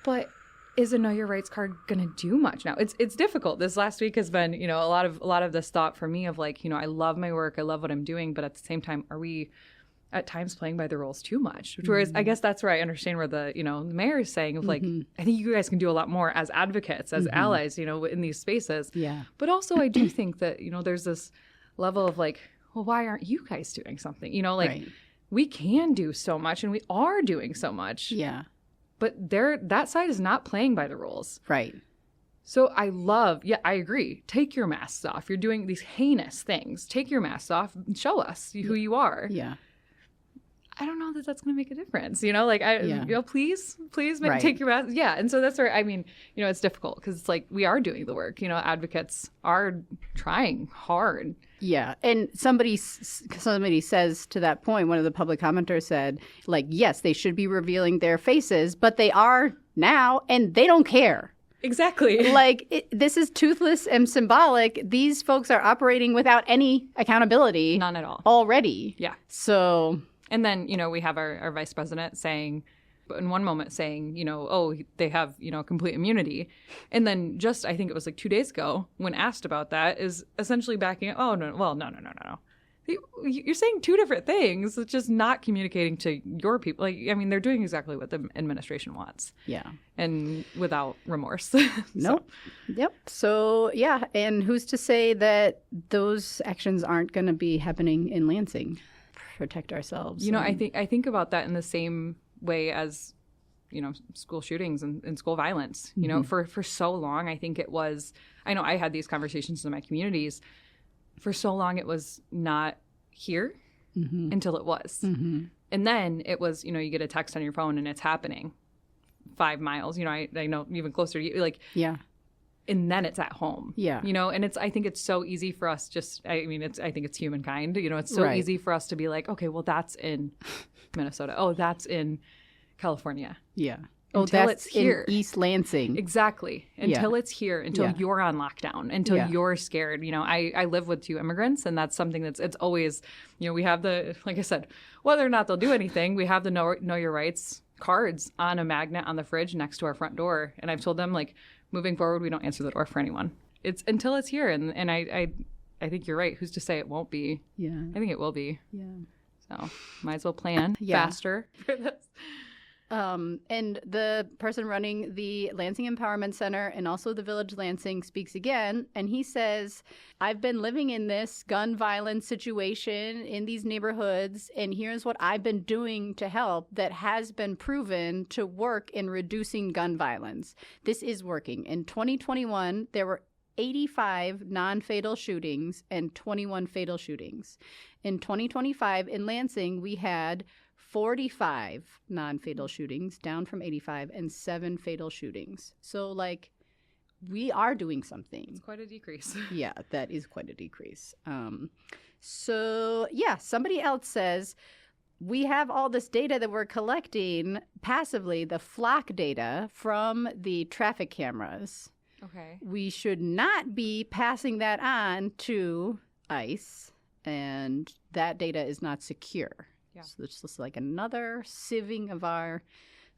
But is a Know Your Rights card going to do much now? It's difficult. This last week has been, a lot of this thought for me of I love my work. I love what I'm doing. But at the same time, are we at times playing by the rules too much? Whereas I guess that's where I understand where the mayor is saying of I think you guys can do a lot more as advocates, as allies, in these spaces. Yeah. But also I do think that, there's this level of well, why aren't you guys doing something? You know, like Right. we can do so much and we are doing so much. Yeah. But that side is not playing by the rules. Right. So I agree. Take your masks off. You're doing these heinous things. Take your masks off and show us who you are. Yeah. I don't know that that's going to make a difference. You know, like, please Right. take your mask. Yeah. And so that's where, I mean, you know, it's difficult because it's like we are doing the work. You know, advocates are trying hard. Yeah. And somebody says to that point, one of the public commenters said, like, yes, they should be revealing their faces, but they are now and they don't care. Exactly. Like, this is toothless and symbolic. These folks are operating without any accountability. None at all. Already. Yeah. So. And then, you know, we have our vice president saying, in one moment saying, you know, oh, they have, you know, complete immunity. And then just, I think it was like 2 days ago, when asked about that, is essentially backing, oh, no. You're saying two different things. It's just not communicating to your people. Like, I mean, they're doing exactly what the administration wants. Yeah. And without remorse. Nope. Yep. So, yeah. And who's to say that those actions aren't going to be happening in Lansing? Protect ourselves. You know, I think about that in the same way as, you know, school shootings and school violence. You know, for so long, I think it was, I know I had these conversations in my communities. For so long, it was not here until it was. And then it was, you know, you get a text on your phone and it's happening 5 miles. You know, I know even closer to you, like, yeah. And then it's at home. Yeah. You know, and I think it's so easy for us I think it's humankind. You know, it's so easy for us to be like, okay, well, that's in Minnesota. Oh, that's in California. Yeah. Until that's it's here. In East Lansing. Exactly. Until it's here, until you're on lockdown, until you're scared. You know, I live with 2 immigrants, and that's something it's always, you know, we have like I said, whether or not they'll do anything, we have the know your rights cards on a magnet on the fridge next to our front door. And I've told them, like, moving forward, we don't answer the door for anyone. It's until it's here. And I think you're right. Who's to say it won't be? Yeah. I think it will be. Yeah. So might as well plan faster for this. And the person running the Lansing Empowerment Center and also the Village Lansing speaks again, and he says, I've been living in this gun violence situation in these neighborhoods, and here's what I've been doing to help that has been proven to work in reducing gun violence. This is working. In 2021, there were 85 non-fatal shootings and 21 fatal shootings. In 2025, in Lansing, we had 45 non-fatal shootings, down from 85, and 7 fatal shootings. So, like, we are doing something. It's quite a decrease. Yeah, that is quite a decrease. So, yeah, somebody else says, we have all this data that we're collecting passively, the flock data from the traffic cameras. Okay. We should not be passing that on to ICE, and that data is not secure. Yeah. So it's just like another sieving of our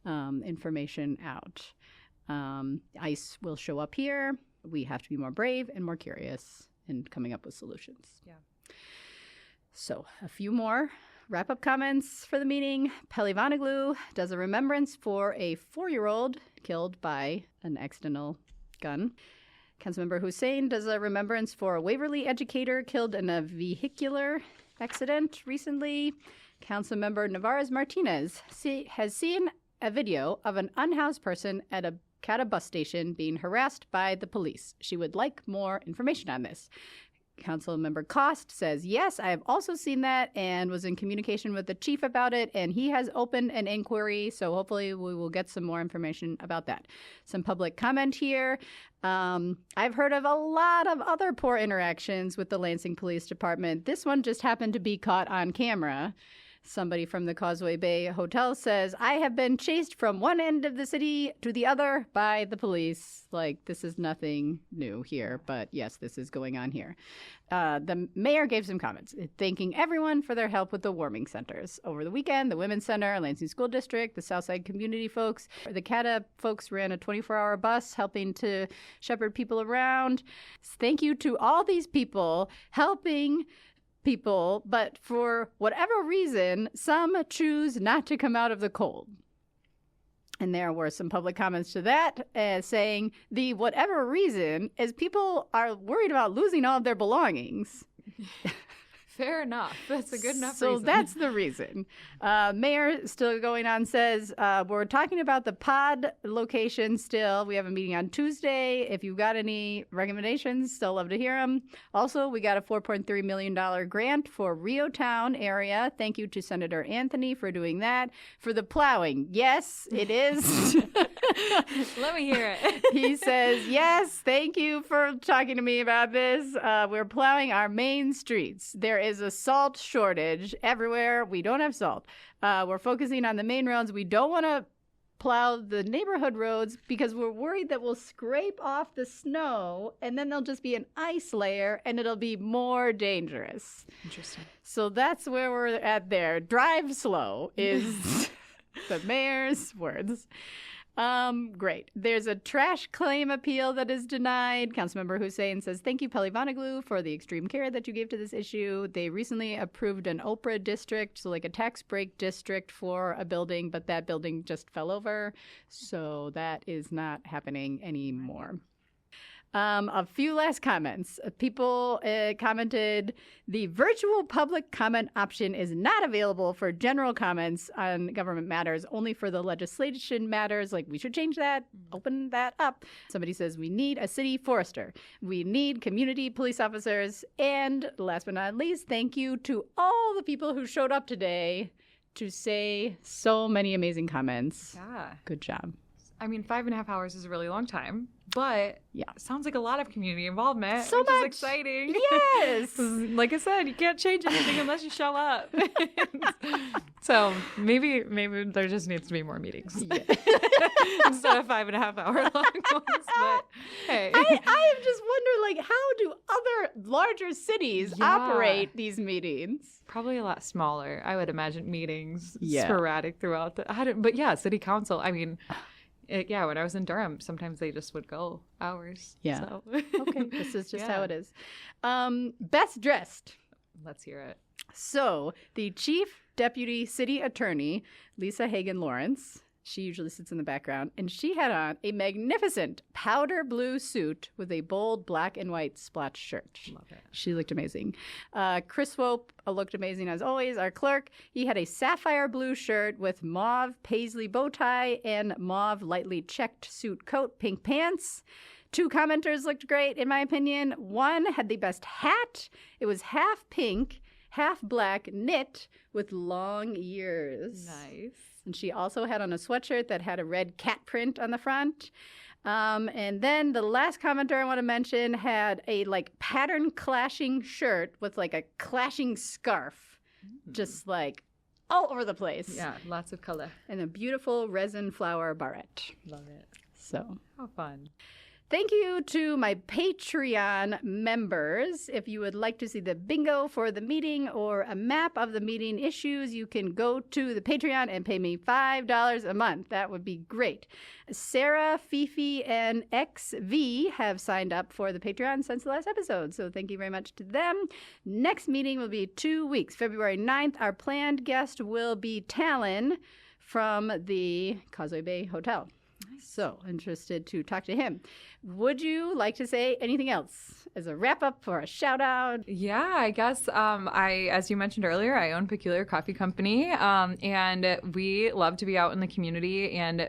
information out. ICE will show up here. We have to be more brave and more curious in coming up with solutions. Yeah. So a few more wrap-up comments for the meeting. Peli Voneglu does a remembrance for a 4-year-old killed by an accidental gun. Councilmember Hussein does a remembrance for a Waverly educator killed in a vehicular accident recently. Councilmember Navarez Martinez has seen a video of an unhoused person at a CATA bus station being harassed by the police. She would like more information on this. Councilmember Cost says, yes, I have also seen that and was in communication with the chief about it, and he has opened an inquiry, so hopefully we will get some more information about that. Some public comment here. I've heard of a lot of other poor interactions with the Lansing Police Department. This one just happened to be caught on camera. Somebody from the Causeway Bay Hotel says, I have been chased from one end of the city to the other by the police. Like, this is nothing new here, but yes, this is going on here. The mayor gave some comments, thanking everyone for their help with the warming centers. Over the weekend, the Women's Center, Lansing School District, the Southside Community folks, the CATA folks ran a 24-hour bus helping to shepherd people around. Thank you to all these people helping people, but for whatever reason, some choose not to come out of the cold. And there were some public comments to that saying the whatever reason is people are worried about losing all of their belongings. Fair enough. That's a good enough so reason. That's the reason. Mayor still going on says, we're talking about the pod location still. We have a meeting on Tuesday. If you've got any recommendations, still love to hear them. Also, we got a $4.3 million grant for Rio Town area. Thank you to Senator Anthony for doing that. For the plowing, yes, it is. Let me hear it. He says, yes, thank you for talking to me about this. We're plowing our main streets. There is a salt shortage everywhere. We don't have salt. We're focusing on the main roads. We don't want to plow the neighborhood roads because we're worried that we'll scrape off the snow and then there'll just be an ice layer and it'll be more dangerous. Interesting. So that's where we're at there. Drive slow is the mayor's words. Great. There's a trash claim appeal that is denied. Councilmember Hussein says, thank you, Peli Vonnegut, for the extreme care that you gave to this issue. They recently approved an Oprah district, so like a tax break district for a building, but that building just fell over. So that is not happening anymore. A few last comments. People commented, the virtual public comment option is not available for general comments on government matters, only for the legislation matters. Like, we should change that, open that up. Somebody says, we need a city forester. We need community police officers. And last but not least, thank you to all the people who showed up today to say so many amazing comments. Yeah. Good job. I mean, 5.5 hours is a really long time, but yeah, sounds like a lot of community involvement, so which much. is exciting. Yes. Like I said, you can't change anything unless you show up. So maybe there just needs to be more meetings instead of 5.5 hour long ones. But hey, I just wonder, like, how do other larger cities operate these meetings? Probably a lot smaller, I would imagine. Meetings sporadic throughout but yeah, city council. I mean. When I was in Durham, sometimes they just would go hours. Yeah. So. Okay, this is just how it is. Best dressed. Let's hear it. So the Chief Deputy City Attorney, Lisa Hagan Lawrence, she usually sits in the background, and she had on a magnificent powder blue suit with a bold black and white splotch shirt. Love it. She looked amazing. Chris Swope looked amazing as always. Our clerk, he had a sapphire blue shirt with mauve paisley bow tie and mauve lightly checked suit coat, pink pants. 2 commenters looked great, in my opinion. One had the best hat. It was half pink, half black, knit with long ears. Nice. And she also had on a sweatshirt that had a red cat print on the front. And then the last commenter I want to mention had a like pattern clashing shirt with like a clashing scarf, just like all over the place. Yeah, lots of color. And a beautiful resin flower barrette. Love it. So how fun. Thank you to my Patreon members. If you would like to see the bingo for the meeting or a map of the meeting issues, you can go to the Patreon and pay me $5 a month. That would be great. Sarah, Fifi, and XV have signed up for the Patreon since the last episode, so thank you very much to them. Next meeting will be 2 weeks, February 9th. Our planned guest will be Talon from the Causeway Bay Hotel. So interested to talk to him. Would you like to say anything else as a wrap up or a shout out? Yeah, I guess as you mentioned earlier, I own Peculiar Coffee Company, and we love to be out in the community, and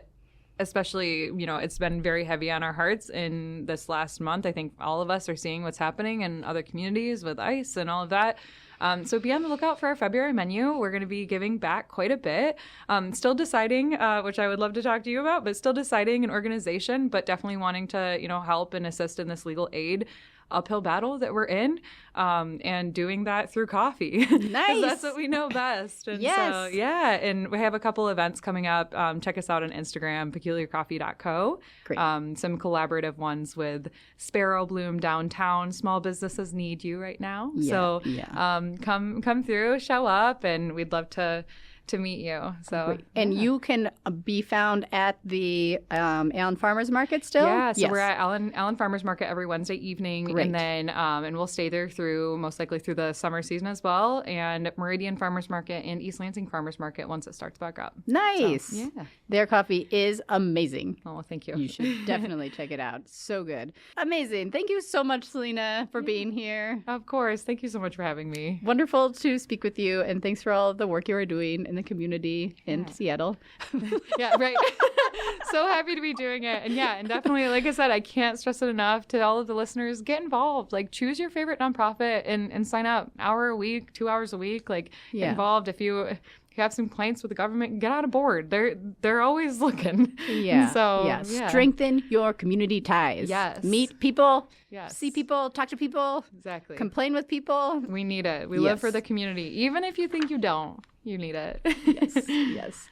especially, it's been very heavy on our hearts in this last month. I think all of us are seeing what's happening in other communities with ICE and all of that. So be on the lookout for our February menu. We're going to be giving back quite a bit. Still deciding, which I would love to talk to you about, but still deciding an organization, but definitely wanting to, help and assist in this legal aid uphill battle that we're in, and doing that through coffee. Nice. That's what we know best. And yes. So, yeah. And we have a couple events coming up. Check us out on Instagram, peculiarcoffee.co. Great. Some collaborative ones with Sparrow Bloom downtown. Small businesses need you right now. Yeah, so come through, show up, and we'd love to to meet you. So, great. And you can be found at the Allen Farmers Market still? Yeah, so we're at Allen Farmers Market every Wednesday evening. Great. And then and we'll stay there most likely through the summer season as well. And Meridian Farmers Market and East Lansing Farmers Market once it starts back up. Nice. So, yeah. Their coffee is amazing. Oh, thank you. You should definitely check it out. So good. Amazing. Thank you so much, Selina, for being here. Of course. Thank you so much for having me. Wonderful to speak with you, and thanks for all the work you are doing in the community in Seattle. Yeah, right. So happy to be doing it. And definitely, like I said, I can't stress it enough to all of the listeners, get involved. Like, choose your favorite nonprofit and sign up. Hour a week, 2 hours a week. Like, get involved. If you have some complaints with the government, get on a board. They're always looking. Yeah. So Strengthen your community ties. Yes. Meet people. Yes. See people. Talk to people. Exactly. Complain with people. We need it. We live for the community. Even if you think you don't, you need it. Yes. Yes.